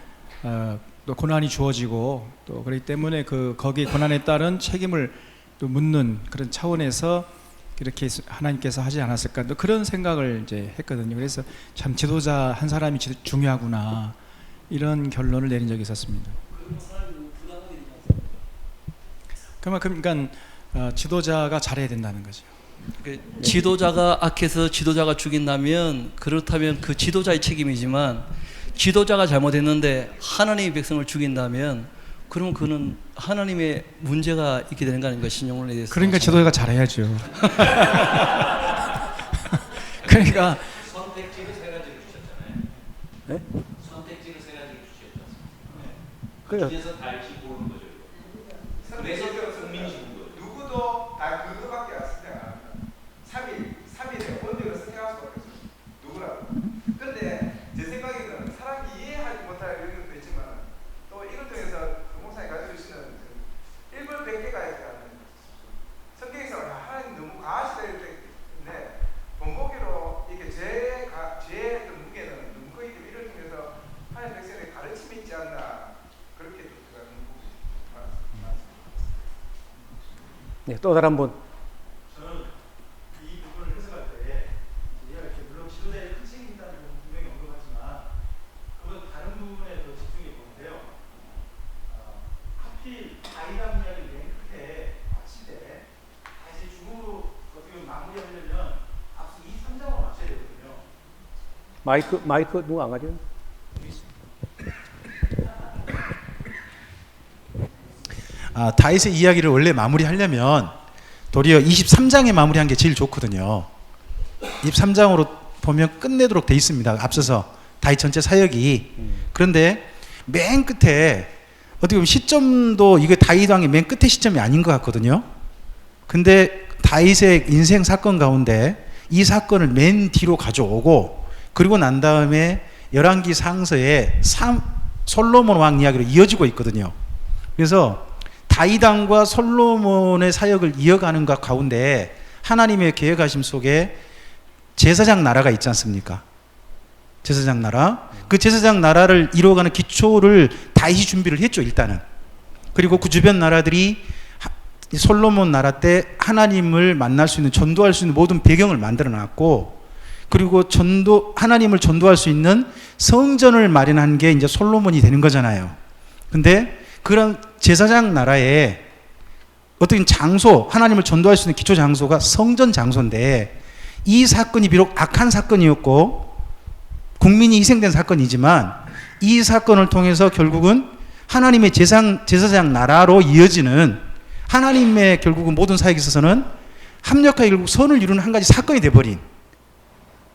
또 고난이 주어지고 또 그렇기 때문에 거기 고난에 따른 책임을 또 묻는 그런 차원에서 이렇게 하나님께서 하지 않았을까 또 그런 생각을 이제 했거든요. 그래서 참 지도자 한 사람이 중요하구나 이런 결론을 내린 적이 있었습니다. 그러니까 지도자가 잘해야 된다는 거죠. 지도자가 악해서 지도자가 죽인다면 그렇다면 그 지도자의 책임이지만 지도자가 잘못했는데 하나님의 백성을 죽인다면 그럼 그는 하나님의 문제가 있게 되는 거 아닌가 신용론에 대해서. 그러니까 지도자가 잘해야죠. 그러니까 선택지를 세 가지를 주셨잖아요. 네? 선택지를 세 가지를 주셨잖아요. 그래서 그래서 다윗이 고른 거죠. 그래서 국민이 죽은 거죠. 누구도 다 그거밖에 안 선택 안 합니다. 3일에 원죄를 선택할 수밖에 없어요. 누구라도. 근데 제 생각에는 사람이 이해하지 못할 이런 것도 있지만 네, 또 다른 분. 저는 이 부분을 해석할 때 우리가 이렇게 물론 지도자의 큰 책임이라는 부분 분명히 언급하지만 그건 다른 부분에 더 집중해 보는데요. 하필 다이담 이야기를 맨 끝에 마칠 때 다시 죽음으로 어떻게 보면 마무리하려면 앞서 2, 3장으로 맞춰야 되거든요. 마이크 누가 안 가지고? 다윗의 이야기를 원래 마무리하려면 도리어 23장에 마무리한 게 제일 좋거든요. 23장으로 보면 끝내도록 돼 있습니다. 앞서서 다윗 전체 사역이. 그런데 맨 끝에 어떻게 보면 시점도 이게 다윗 왕의 맨 끝에 시점이 아닌 것 같거든요. 근데 다윗의 인생 사건 가운데 이 사건을 맨 뒤로 가져오고 그리고 난 다음에 열왕기 상서에 솔로몬 왕 이야기로 이어지고 있거든요. 그래서 다윗 왕과 솔로몬의 사역을 이어가는 것 가운데 하나님의 계획하심 속에 제사장 나라가 있지 않습니까? 제사장 나라. 그 제사장 나라를 이루어가는 기초를 다윗이 준비를 했죠, 일단은. 그리고 그 주변 나라들이 솔로몬 나라 때 하나님을 만날 수 있는, 전도할 수 있는 모든 배경을 만들어 놨고, 그리고 하나님을 전도할 수 있는 성전을 마련한 게 이제 솔로몬이 되는 거잖아요. 근데 그런 제사장 나라에 어떤 장소, 하나님을 전도할 수 있는 기초 장소가 성전 장소인데, 이 사건이 비록 악한 사건이었고 국민이 희생된 사건이지만 이 사건을 통해서 결국은 하나님의 제사장 나라로 이어지는, 하나님의 결국은 모든 사역에 있어서는 합력하여 결국 선을 이루는 한 가지 사건이 돼버린,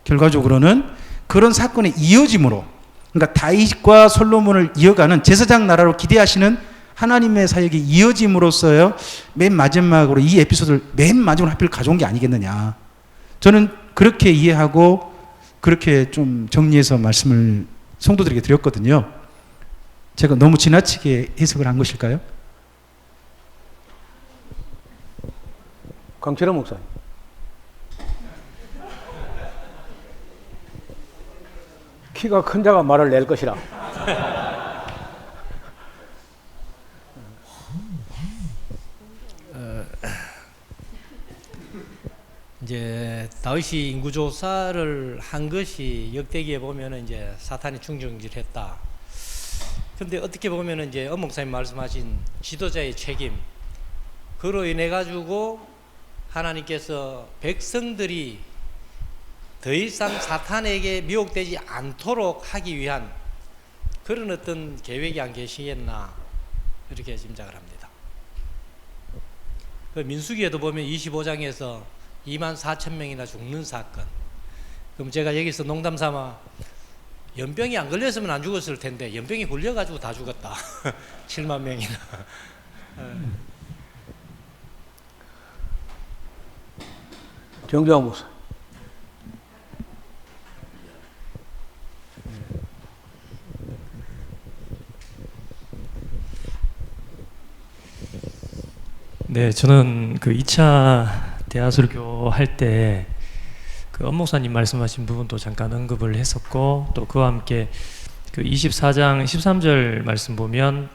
결과적으로는 그런 사건의 이어짐으로, 그러니까 다윗과 솔로몬을 이어가는 제사장 나라로 기대하시는 하나님의 사역이 이어짐으로써요 맨 마지막으로 이 에피소드를 맨 마지막으로 하필 가져온 게 아니겠느냐. 저는 그렇게 이해하고 그렇게 좀 정리해서 말씀을 성도들에게 드렸거든요. 제가 너무 지나치게 해석을 한 것일까요? 강철원 목사님. 키가 큰 자가 말을 낼 것이라. 이제 다윗이 인구조사를 한 것이 역대기에 보면은 이제 사탄이 충정질했다. 근데 어떻게 보면은 이제 엄목사님 말씀하신 지도자의 책임, 그로 인해 가지고 하나님께서 백성들이 더 이상 사탄에게 미혹되지 않도록 하기 위한 그런 어떤 계획이 안 계시겠나, 이렇게 짐작을 합니다. 그 민수기에도 보면 25장에서 24,000명이나 죽는 사건. 그럼 제가 여기서 농담 삼아 연병이 안 걸렸으면 안 죽었을 텐데 연병이 걸려가지고 다 죽었다. 7만 명이나. 정정환 목사. 네, 저는 그 2차 대하설교 할 때 그 엄목사님 말씀하신 부분도 잠깐 언급을 했었고, 또 그와 함께 그 24장 13절 말씀 보면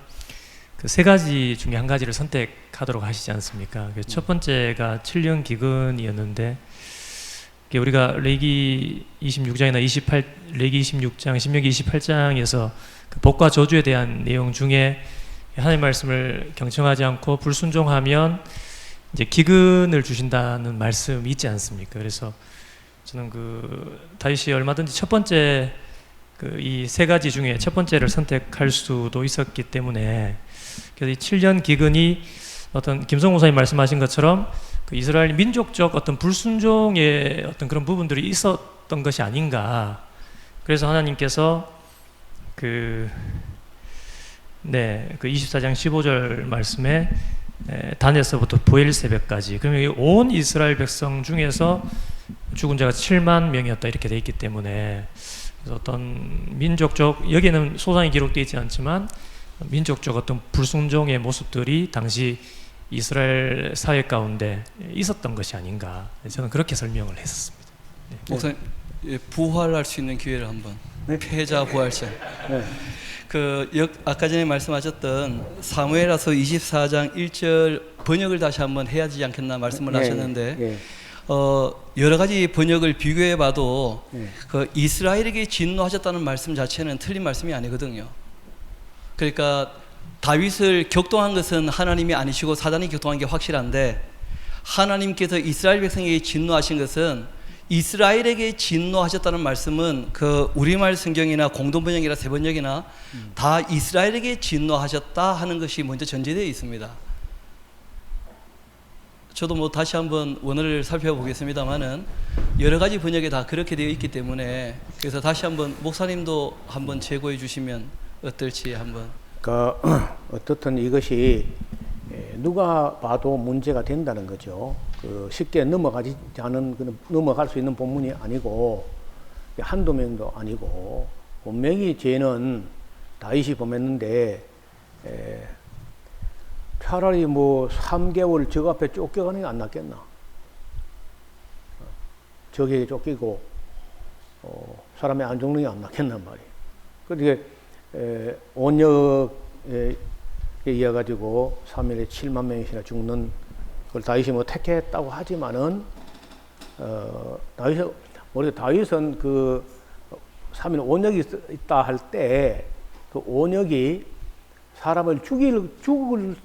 그 세 가지 중에 한 가지를 선택하도록 하시지 않습니까? 첫 번째가 7년 기근이었는데, 우리가 레기 26장이나 레기 26장, 신명기 28장에서 그 복과 저주에 대한 내용 중에 하나님 말씀을 경청하지 않고 불순종하면 이제 기근을 주신다는 말씀이 있지 않습니까? 그래서 저는 그 다윗이 얼마든지 첫 번째 그 이 세 가지 중에 첫 번째를 선택할 수도 있었기 때문에, 그래서 이 7년 기근이 어떤 김성호 목사님 말씀하신 것처럼 그 이스라엘 민족적 어떤 불순종의 어떤 그런 부분들이 있었던 것이 아닌가. 그래서 하나님께서 그 24장 15절 말씀에 단에서부터 보엘세벳까지, 그러면 온 이스라엘 백성 중에서 죽은 자가 7만 명이었다 이렇게 돼 있기 때문에, 그래서 어떤 민족적, 여기는 소상히 기록되어 있지 않지만 민족적 어떤 불순종의 모습들이 당시 이스라엘 사회 가운데 있었던 것이 아닌가, 저는 그렇게 설명을 했었습니다. 네. 목사님, 예, 부활할 수 있는 기회를 한번. 네? 패자 부활절. 네. 아까 전에 말씀하셨던 사무엘하서 24장 1절 번역을 다시 한번 해야 되지 않겠나 말씀을 예, 하셨는데 예. 여러 가지 번역을 비교해봐도 예. 그 이스라엘에게 진노하셨다는 말씀 자체는 틀린 말씀이 아니거든요. 그러니까 다윗을 격동한 것은 하나님이 아니시고 사단이 격동한 게 확실한데 하나님께서 이스라엘 백성에게 진노하신 것은 이스라엘에게 진노하셨다는 말씀은 그 우리말 성경이나 공동번역이나 세번역이나 다 이스라엘에게 진노하셨다 하는 것이 먼저 전제되어 있습니다. 저도 뭐 다시 한번 원어를 살펴보겠습니다만은 여러 가지 번역에 다 그렇게 되어 있기 때문에 그래서 다시 한번 목사님도 한번 제고해 주시면 어떨지 한번. 어떻든 이것이 누가 봐도 문제가 된다는 거죠. 쉽게 넘어갈 수 있는 본문이 아니고 한두 명도 아니고 분명히 죄는 다윗이 범했는데 차라리 뭐 3개월 적 앞에 쫓겨가는 게 안 낫겠나. 적에게 쫓기고 사람이 안 죽는 게 안 낫겠단 말이에요. 그렇게 온역에 이어가지고 3일에 7만 명이나 죽는 그걸 다윗이 뭐 택했다고 하지만은 다윗은 그 3일 온역이 있다 할 때 그 온역이 사람을 죽을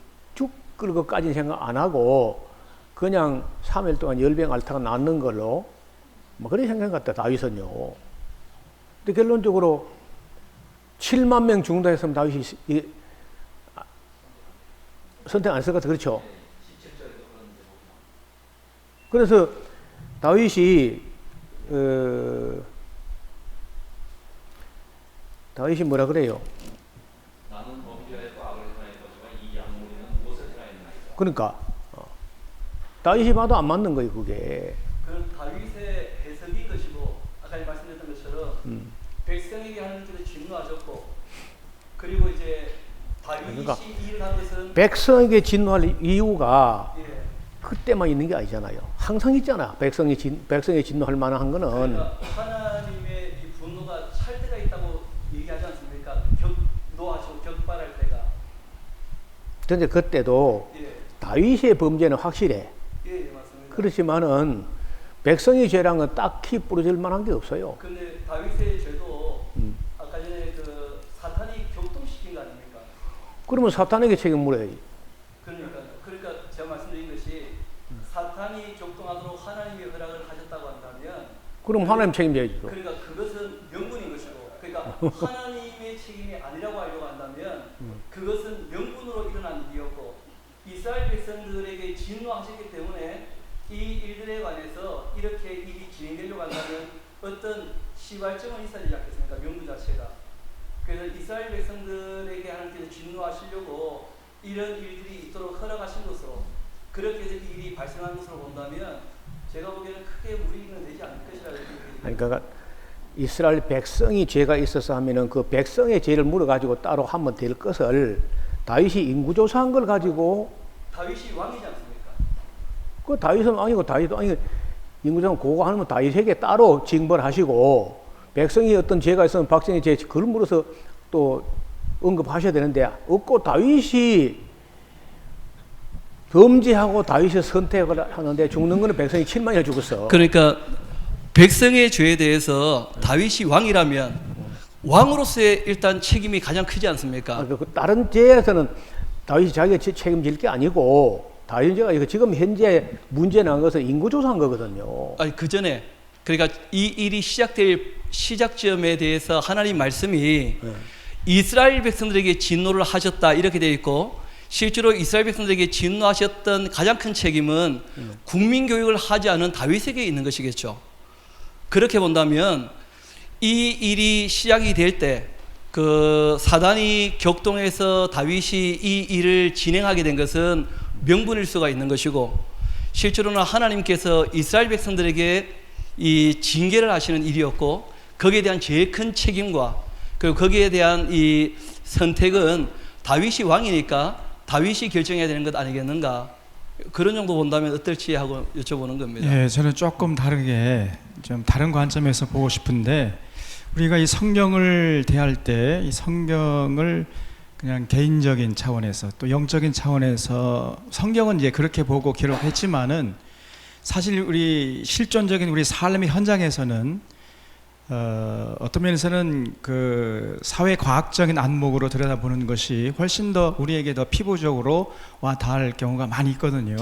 것까지는 생각 안 하고 그냥 3일 동안 열병 앓다가 낫는 걸로 뭐 그런 생각 같다 다윗은요. 근데 결론적으로 7만 명 죽는다 했으면 다윗이 선택 안 했을 것 같아. 그렇죠? 그래서 다윗이 뭐라 그래요? 나는 범죄하였고 악을 행하였지만 이 양무리는 무엇을 행하였나이까. 그러니까 다윗이 봐도 안 맞는 거예요, 그게. 그건 다윗의 해석인 것이고 아까 말씀드렸던 것처럼 백성에게 하나님께서 진노하셨고 그리고 이제 다윗이 그러니까 일을 한 것은 백성에게 진노할 이유가 예. 그때만 있는 게 아니잖아요. 항상 있잖아. 백성에 진노할 만한 거는. 그러니까 하나님의 이 분노가 찰 때가 있다고 얘기하지 않습니까? 격노하시고 격발할 때가. 근데 그때도 예. 다윗의 범죄는 확실해. 예, 맞습니다. 그렇지만은 백성의 죄란 건 딱히 부러질 만한 게 없어요. 근데 다윗의 죄도 아까 전에 그 사탄이 격동시킨 거 아닙니까? 그러면 사탄에게 책임 물어야지. 그러니까 제가 말씀드린 것이 사탄이 격동하도록 하나님이 허락을 하셨다고 한다면 그럼 하나님 책임져야지. 그러니까 그것은 명분인 것이고 그러니까 하나님의 책임이 아니라고 하려고 한다면 그것은 명분으로 일어난 일이었고 이스라엘 백성들에게 진노하셨기 때문에 이 일들에 관해서 이렇게 일이 진행되려고 한다면 어떤 시발점은 있어야 되지 않겠습니까? 명분 자체가. 그래서 이스라엘 백성들에게 하나님께서 진노하시려고 이런 일들이 있도록 허락하신 것으로 그렇게 해서 이 일이 발생한 것으로 본다면 제가 보기에는 크게 무리는 되지 않을 것이라고 생각합니다. 그러니까 이스라엘 백성이 죄가 있어서 하면은 그 백성의 죄를 물어가지고 따로 하면 될 것을 다윗이 인구조사한 걸 가지고 다윗이 왕이지 않습니까? 그 다윗은 왕이고 다윗도 왕이고 인구조사 그거 하면 다윗에게 따로 징벌하시고 백성이 어떤 죄가 있으면 백성의 죄 그걸 물어서 또 언급하셔야 되는데 없고 다윗이 범죄하고 다윗이 선택을 하는데 죽는 거는 백성이 7만이나 죽었어. 그러니까 백성의 죄에 대해서 다윗이 왕이라면 왕으로서의 일단 책임이 가장 크지 않습니까? 다른 죄에서는 다윗이 자기가 책임질 게 아니고 다윗 죄가 지금 현재 문제 난 것은 인구조사한 거거든요. 아니 그 전에 그러니까 이 일이 시작될 시작점에 대해서 하나님 말씀이 이스라엘 백성들에게 진노를 하셨다 이렇게 되어 있고 실제로 이스라엘 백성들에게 진노하셨던 가장 큰 책임은 국민 교육을 하지 않은 다윗에게 있는 것이겠죠. 그렇게 본다면 이 일이 시작이 될 때 그 사단이 격동해서 다윗이 이 일을 진행하게 된 것은 명분일 수가 있는 것이고 실제로는 하나님께서 이스라엘 백성들에게 이 징계를 하시는 일이었고 거기에 대한 제일 큰 책임과 그리고 거기에 대한 이 선택은 다윗이 왕이니까 다윗이 결정해야 되는 것 아니겠는가 그런 정도 본다면 어떨지 하고 여쭤보는 겁니다. 예, 저는 조금 다르게 좀 다른 관점에서 보고 싶은데 우리가 이 성경을 대할 때 이 성경을 그냥 개인적인 차원에서 또 영적인 차원에서 성경은 이제 그렇게 보고 기록했지만은 사실 우리 실존적인 우리 삶의 현장에서는 어떤 면에서는 그 사회 과학적인 안목으로 들여다보는 것이 훨씬 더 우리에게 더 피부적으로 와 닿을 경우가 많이 있거든요.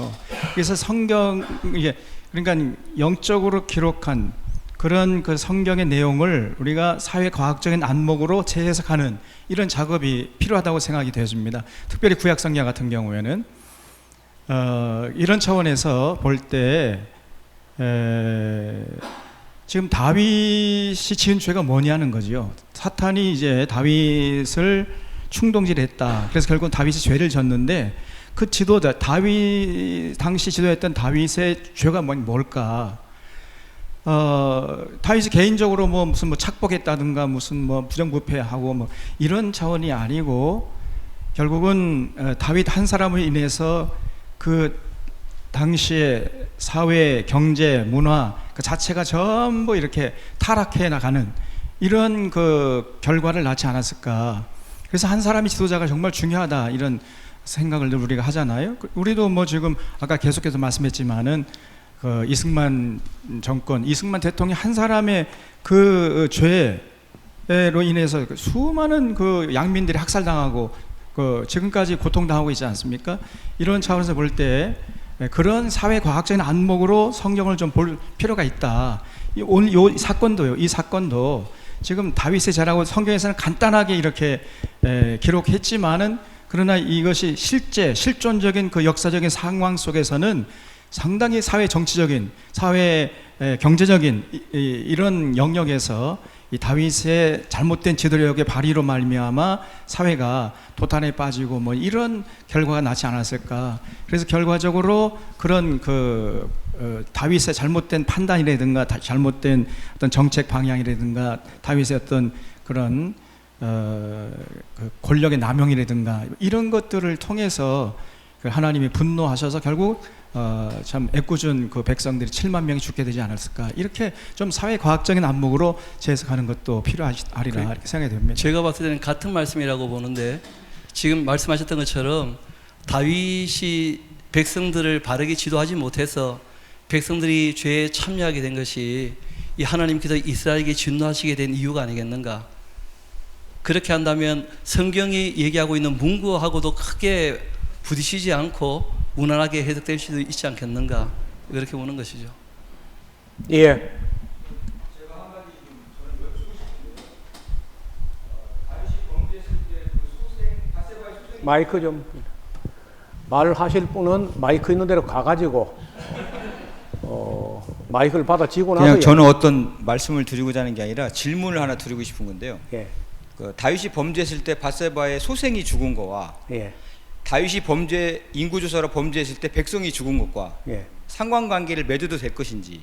그래서 성경 이게 그러니까 영적으로 기록한 그런 그 성경의 내용을 우리가 사회 과학적인 안목으로 재해석하는 이런 작업이 필요하다고 생각이 되어집니다. 특별히 구약 성경 같은 경우에는 이런 차원에서 볼 때 지금 다윗이 지은 죄가 뭐냐는 거죠. 사탄이 이제 다윗을 충동질했다. 그래서 결국 다윗이 죄를 졌는데 그 지도자 다윗 당시 지도했던 다윗의 죄가 뭘까? 다윗이 개인적으로 뭐 무슨 뭐 착복했다든가 무슨 뭐 부정부패하고 뭐 이런 차원이 아니고 결국은 다윗 한 사람으로 인해서 그 당시의 사회, 경제, 문화 그 자체가 전부 이렇게 타락해 나가는 이런 그 결과를 낳지 않았을까. 그래서 한 사람이 지도자가 정말 중요하다 이런 생각을 늘 우리가 하잖아요. 우리도 뭐 지금 아까 계속해서 말씀했지만은 그 이승만 정권, 이승만 대통령이 한 사람의 그 죄로 인해서 수많은 그 양민들이 학살당하고 그 지금까지 고통당하고 있지 않습니까? 이런 차원에서 볼 때 그런 사회 과학적인 안목으로 성경을 좀 볼 필요가 있다. 오늘 이 사건도 지금 다윗의 죄라고 성경에서는 간단하게 이렇게 기록했지만은 그러나 이것이 실존적인 그 역사적인 상황 속에서는 상당히 사회 정치적인, 사회 경제적인 이런 영역에서 이 다윗의 잘못된 지도력의 발휘로 말미암아 사회가 도탄에 빠지고 뭐 이런 결과가 나지 않았을까. 그래서 결과적으로 그런 그 다윗의 잘못된 판단이라든가 잘못된 어떤 정책 방향이라든가 다윗의 어떤 그런 그 권력의 남용이라든가 이런 것들을 통해서 하나님이 분노하셔서 결국 참 애꿎은 그 백성들이 7만 명이 죽게 되지 않았을까. 이렇게 좀 사회 과학적인 안목으로 재해석하는 것도 필요하리라 이렇게 생각이 됩니다. 제가 봤을 때는 같은 말씀이라고 보는데 지금 말씀하셨던 것처럼 다윗이 백성들을 바르게 지도하지 못해서 백성들이 죄에 참여하게 된 것이 이 하나님께서 이스라엘에게 진노하시게 된 이유가 아니겠는가. 그렇게 한다면 성경이 얘기하고 있는 문구하고도 크게 부딪히지 않고 무난하게 해석될 수도 있지 않겠는가, 그렇게 보는 것이죠. 예. 제가 한 가지 좀 저는 여쭙고 싶은데 다윗이 범죄했을 때 그 바세바의 소생 마이크 좀 말하실 분은 마이크 있는 데로 가가지고 마이크를 받아쥐고 나서 그냥 저는 어떤 말씀을 드리고자 하는 게 아니라 질문을 하나 드리고 싶은 건데요. 예. 그 다윗이 범죄했을 때 바세바의 소생이 죽은 거와 예. 다윗이 인구조사로 범죄했을 때 백성이 죽은 것과 예. 상관관계를 맺어도 될 것인지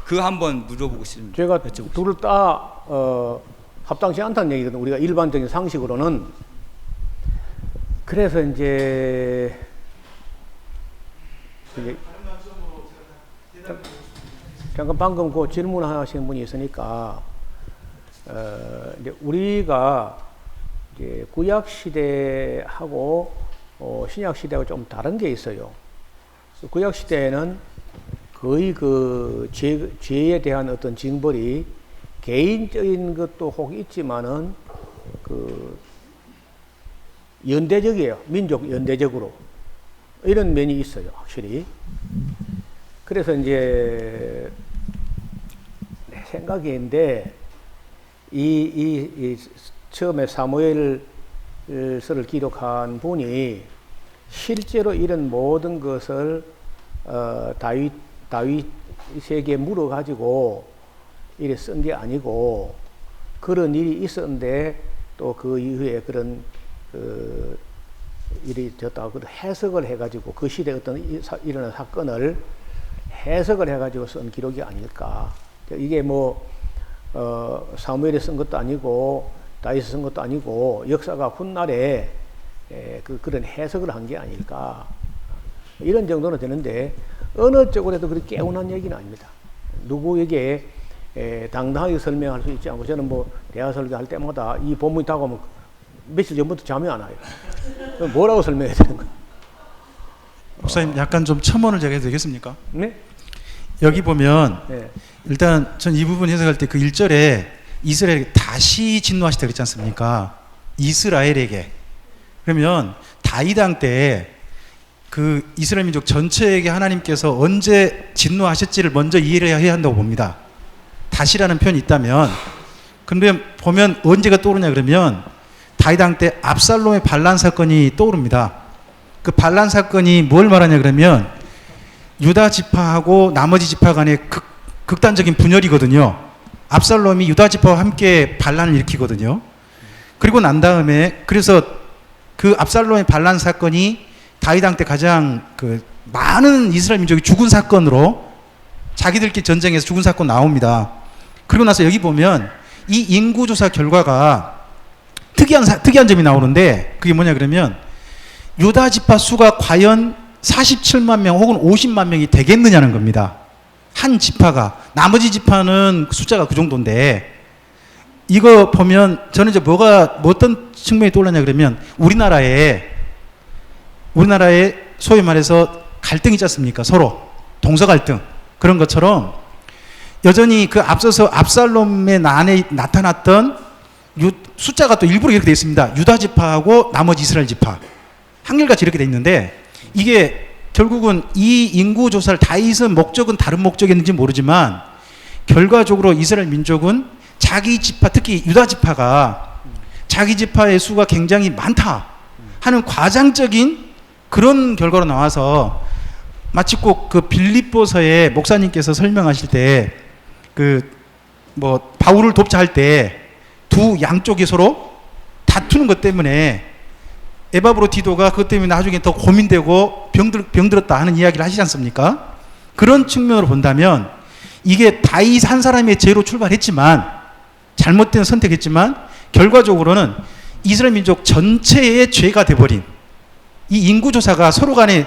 그 한번 물어보고 싶습니다. 제가 둘을 다 합당치 않다는 얘기거든요. 우리가 일반적인 상식으로는. 그래서 이제 잠깐 방금 그 질문하시는 분이 있으니까 이제 우리가 이제 구약 시대하고 신약 시대하고 좀 다른 게 있어요. 구약 시대에는 거의 그 죄에 대한 어떤 징벌이 개인적인 것도 혹 있지만은 그 연대적이에요. 민족 연대적으로 이런 면이 있어요, 확실히. 그래서 이제 내 생각인데 이 처음에 사무엘서를 기록한 분이 실제로 이런 모든 것을 다윗에게 물어가지고 이래 쓴 게 아니고 그런 일이 있었는데 또 그 이후에 그런 일이 됐다고 해석을 해가지고 그 시대에 어떤 일어난 사건을 해석을 해가지고 쓴 기록이 아닐까. 이게 뭐 사무엘이 쓴 것도 아니고 다윗이 쓴 것도 아니고 역사가 훗날에 그런 해석을 한 게 아닐까 이런 정도는 되는데 어느 쪽으로도 그렇게 개운한 얘기는 아닙니다. 누구에게 당당하게 설명할 수 있지 않고 저는 뭐 대화 설교할 때마다 이 본문이 다가오면 며칠 전부터 잠이 안 와요. 뭐라고 설명해야 되는 거예요? 목사님 약간 좀 첨언을 제가 해도 되겠습니까? 네? 여기 보면 네. 일단 전 이 부분 해석할 때 그 1절에 이스라엘에게 다시 진노하시다 그랬지 않습니까? 이스라엘에게. 그러면 다윗 왕 때 그 이스라엘 민족 전체에게 하나님께서 언제 진노하셨지를 먼저 이해를 해야 한다고 봅니다. 다시라는 표현이 있다면, 근데 보면 언제가 떠오르냐 그러면 다윗 왕 때 압살롬의 반란 사건이 떠오릅니다. 그 반란 사건이 뭘 말하냐 그러면 유다 지파하고 나머지 지파 간의 극단적인 분열이거든요. 압살롬이 유다 지파와 함께 반란을 일으키거든요. 그리고 난 다음에 그래서 그 압살롬의 반란 사건이 다윗 왕 때 가장 그 많은 이스라엘 민족이 죽은 사건으로 자기들끼리 전쟁에서 죽은 사건 나옵니다. 그리고 나서 여기 보면 이 인구조사 결과가 특이한 점이 나오는데 그게 뭐냐 그러면 유다 지파 수가 과연 47만 명 혹은 50만 명이 되겠느냐는 겁니다. 한 지파가. 나머지 지파는 숫자가 그 정도인데 이거 보면 저는 이제 어떤 측면이 떠올랐냐 그러면 우리나라에 소위 말해서 갈등이 있지 않습니까? 서로 동서 갈등 그런 것처럼 여전히 그 앞서서 압살롬의 난에 나타났던 숫자가 또 일부러 이렇게 되어 있습니다. 유다 지파하고 나머지 이스라엘 지파 한결같이 이렇게 되어 있는데 이게 결국은 이 인구 조사를 다윗은 목적은 다른 목적이었는지 모르지만 결과적으로 이스라엘 민족은 자기 지파 특히 유다 지파가 자기 지파의 수가 굉장히 많다 하는 과장적인 그런 결과로 나와서 마치 꼭 그 빌립보서에 목사님께서 설명하실 때 그 뭐 바울을 돕자 할 때 두 양쪽이 서로 다투는 것 때문에 에바브로디도가 그것 때문에 나중에 더 고민되고 병들었다 하는 이야기를 하시지 않습니까? 그런 측면으로 본다면 이게 다윗 한 사람의 죄로 출발했지만 잘못된 선택했지만 결과적으로는 이스라엘 민족 전체의 죄가 돼버린 이 인구조사가 서로 간에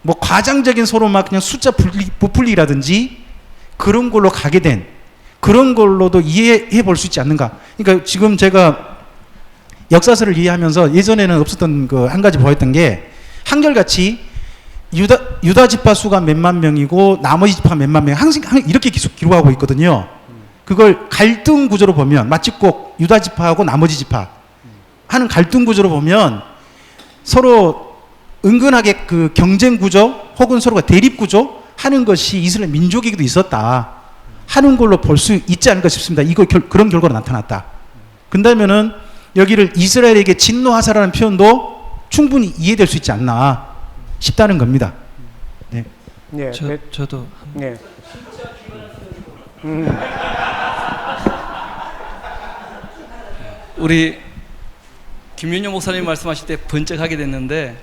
뭐 과장적인 서로 막 그냥 숫자 부풀리기라든지 그런 걸로 가게 된 그런 걸로도 이해해 볼 수 있지 않는가. 그러니까 지금 제가 역사서를 이해하면서 예전에는 없었던 그 한 가지 보였던 게 한결같이 유다 지파 수가 몇만 명이고 나머지 지파 몇만 명 항상 이렇게 기록하고 있거든요. 그걸 갈등 구조로 보면 마치 꼭 유다 지파하고 나머지 지파 하는 갈등 구조로 보면 서로 은근하게 그 경쟁 구조 혹은 서로가 대립 구조 하는 것이 이스라엘 민족에게도 있었다 하는 걸로 볼 수 있지 않을까 싶습니다. 이거 그런 결과로 나타났다. 그렇다면은 여기를 이스라엘에게 진노하사라는 표현도 충분히 이해될 수 있지 않나 싶다는 겁니다. 네. 네. 저도 네. 우리 김윤영 목사님 말씀하실 때 번쩍하게 됐는데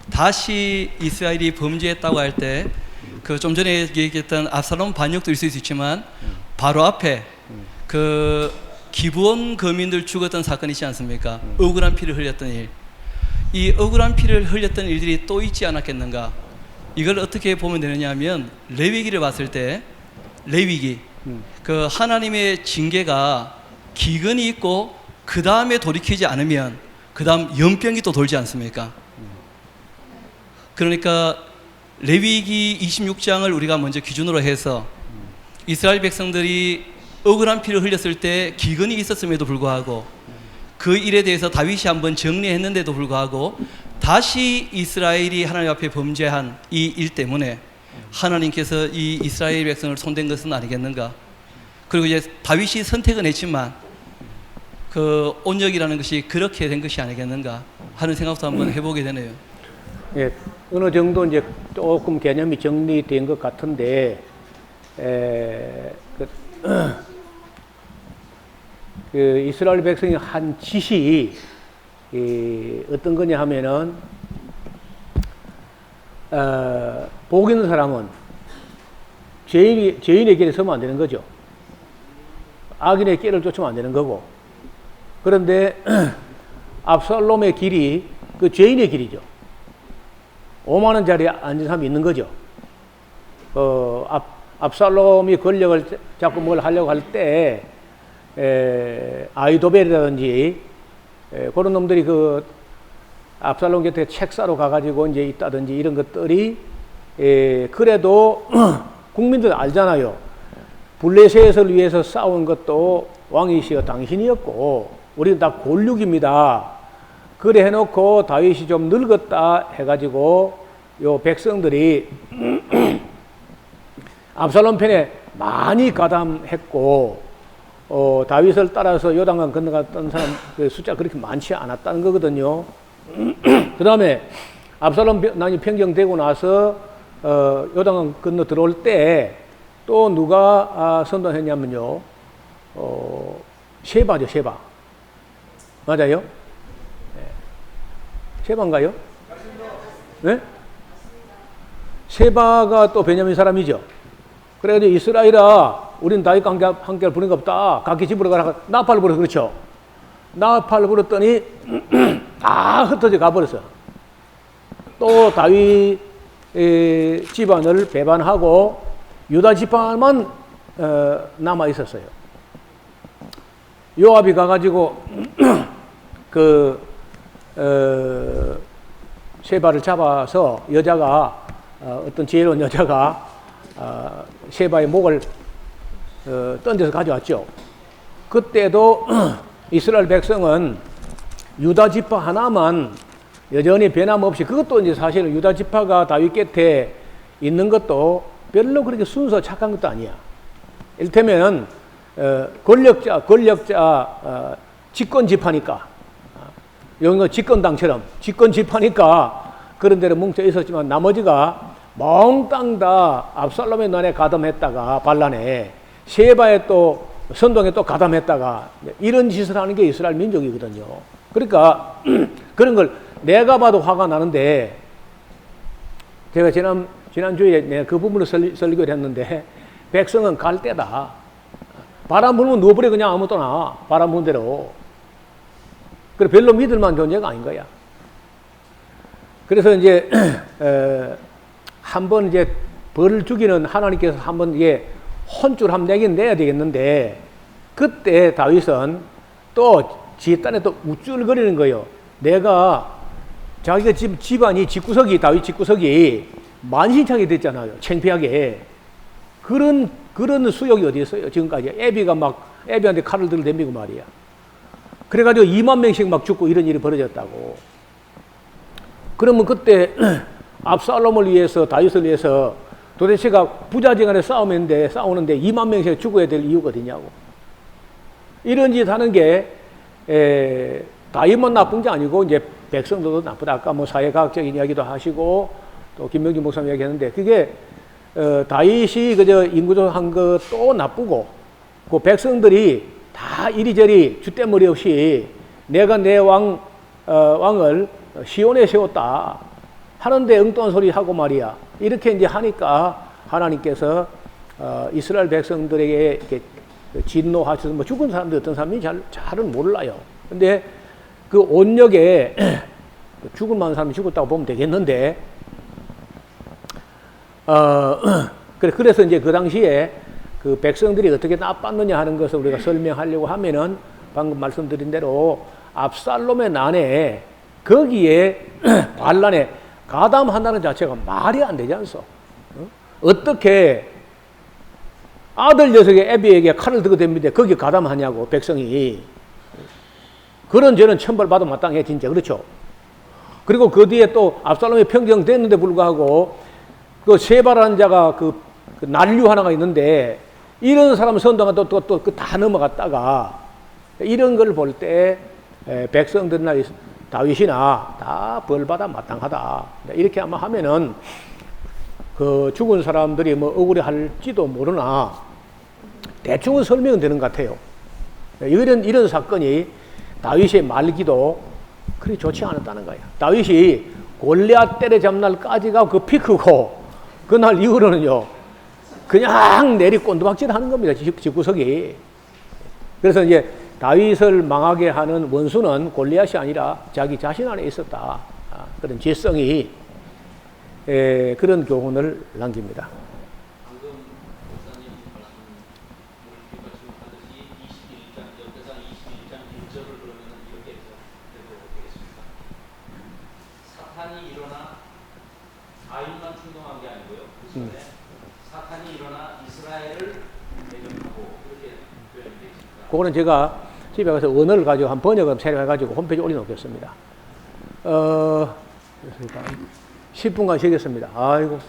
다시 이스라엘이 범죄했다고 할 때 그 좀 전에 얘기했던 압살롬 반역도 있을 수 있지만 바로 앞에 그 기브온 거민들 죽었던 사건이 있지 않습니까? 억울한 피를 흘렸던 일. 이 억울한 피를 흘렸던 일들이 또 있지 않았겠는가? 이걸 어떻게 보면 되느냐 하면 레위기를 봤을 때 레위기 그 하나님의 징계가 기근이 있고 그 다음에 돌이키지 않으면 그 다음 연병이 또 돌지 않습니까? 그러니까 레위기 26장을 우리가 먼저 기준으로 해서 이스라엘 백성들이 억울한 피를 흘렸을 때 기근이 있었음에도 불구하고 그 일에 대해서 다윗이 한번 정리했는데도 불구하고 다시 이스라엘이 하나님 앞에 범죄한 이 일 때문에 하나님께서 이 이스라엘 백성을 손댄 것은 아니겠는가? 그리고 이제 다윗이 선택은 했지만 그 온역이라는 것이 그렇게 된 것이 아니겠는가 하는 생각도 한번 해보게 되네요. 예, 어느 정도 이제 조금 개념이 정리된 것 같은데, 그 이스라엘 백성이 한 짓이 어떤 거냐 하면은, 복 있는 사람은 죄인의 길에 서면 안 되는 거죠. 악인의 길을 쫓으면 안 되는 거고. 그런데 압살롬의 길이 그 죄인의 길이죠. 5만 원짜리 앉은 사람이 있는 거죠. 압살롬이 권력을 자꾸 뭘 하려고 할 때 아이도벨이라든지 그런 놈들이 그 압살롬 곁에 책 사러 가가지고 이제 있다든지 이런 것들이 그래도 국민들 알잖아요. 블레셋을 위해서 싸운 것도 왕이시여 당신이었고 우리는 다 골육입니다. 그래 해놓고 다윗이 좀 늙었다 해가지고 요 백성들이 압살롬 편에 많이 가담했고 다윗을 따라서 요단강 건너갔던 사람 그 숫자 그렇게 많지 않았다는 거거든요. 그 다음에 압살롬 난이 평정되고 나서 요단강 건너 들어올 때 또 누가 선동했냐면요. 셰바죠, 셰바. 맞아요? 네. 셰바인가요? 네? 셰바가 또 베냐민 사람이죠. 그래가지고 이스라엘아, 우린 다윗과 함께 부른 거 없다. 각기 집으로 가라. 나팔을 불어, 그렇죠? 나팔을 불었더니 다 흩어져 가버렸어. 또 다윗 집안을 배반하고 유다 집안만 남아 있었어요. 요압이 가가지고 그 셰바를 잡아서 여자가 어떤 지혜로운 여자가 셰바의 목을 던져서 가져왔죠. 그때도 이스라엘 백성은 유다 지파 하나만 여전히 변함없이, 그것도 이제 사실은 유다 지파가 다윗 곁에 있는 것도 별로 그렇게 순서 착한 것도 아니야. 이를테면 권력자 집권 지파니까, 여기가 집권당처럼 집권 지파니까 그런 데로 뭉쳐 있었지만 나머지가 몽땅 다 압살롬의 난에 가담했다가 반란에 셰바에 또 선동에 또 가담했다가 이런 짓을 하는 게 이스라엘 민족이거든요. 그러니까 그런 걸 내가 봐도 화가 나는데, 제가 지난주에 내가 그 부분을 설교를 했는데, 백성은 갈 때다. 바람 불면 누워버려, 그냥 아무 때나 바람 부는 대로. 그래 별로 믿을만한 존재가 아닌 거야. 그래서 이제 한번 이제 벌을 주기는 하나님께서 한번 이게 혼줄 한번 내긴 내야 되겠는데, 그때 다윗은 또 지 딴에 또 우쭐거리는 거예요. 내가 자기가 집안이 집구석이, 다윗 집구석이 만신창이 됐잖아요. 창피하게. 그런 수욕이 어디 있어요? 지금까지. 애비가 막 애비한테 칼을 들고 댐비고 말이야. 그래가지고 2만 명씩 막 죽고 이런 일이 벌어졌다고. 그러면 그때 압살롬을 위해서, 다윗을 위해서 도대체가 부자지간에 싸우는데 2만 명씩 죽어야 될 이유가 어디냐고. 이런 짓 하는 게 다윗만 나쁜 게 아니고 이제 백성들도 나쁘다. 아까 뭐 사회과학적인 이야기도 하시고 또 김명준 목사님 이야기했는데, 그게 다윗이 그저 인구조한 것도 나쁘고, 그 백성들이 다 이리저리 줏대머리 없이 내가 내 왕을 시온에 세웠다 하는데 엉뚱한 소리 하고 말이야. 이렇게 이제 하니까 하나님께서 이스라엘 백성들에게 이렇게 진노하셔서, 뭐 죽은 사람들 어떤 사람인지 잘은 몰라요. 근데 그 온역에 죽을 만한 사람이 죽었다고 보면 되겠는데, 그래서 이제 그 당시에 그 백성들이 어떻게 나빴느냐 하는 것을 우리가 설명하려고 하면은 방금 말씀드린 대로 압살롬의 난에, 거기에 반란에 가담한다는 자체가 말이 안 되지 않소? 어떻게 아들 녀석의 애비에게 칼을 들고 댑니다. 거기에 가담하냐고, 백성이. 그런 죄는 천벌받아 마땅해, 진짜. 그렇죠? 그리고 그 뒤에 또 압살롬이 평정됐는데 불구하고 그 셰바라는 자가 그 난류 하나가 있는데, 이런 사람 선동가 또 다 넘어갔다가, 이런 걸 볼 때 백성들이나 다윗이나 다 벌받아 마땅하다. 이렇게 아마 하면은 그 죽은 사람들이 뭐 억울해 할지도 모르나 대충은 설명은 되는 것 같아요. 이런 사건이 다윗의 말기도 그리 좋지 않았다는 거야. 다윗이 골리앗 때려잡는 날까지가 그 피크고, 그날 이후로는요 그냥 내리 꼰두박질 하는 겁니다. 집구석이. 그래서 이제 다윗을 망하게 하는 원수는 골리앗이 아니라 자기 자신 안에 있었다. 그런 죄성이. 그런 교훈을 남깁니다. 방금 목사님 말씀 우리 말씀하듯이 21장 역대상 21장 1절을 그러면 이렇게 해서 되겠습니까? 사탄이 일어나 아인만 충동한 게 아니고요. 그 전에 사탄이 일어나 이스라엘을 대적하고 이렇게 표현되어 있습니다. 그거는 제가 집에 가서 언어를 가지고 한 번역을 촬영해가지고 홈페이지에 올려놓겠습니다. 10분간 쉬겠습니다. 아이고.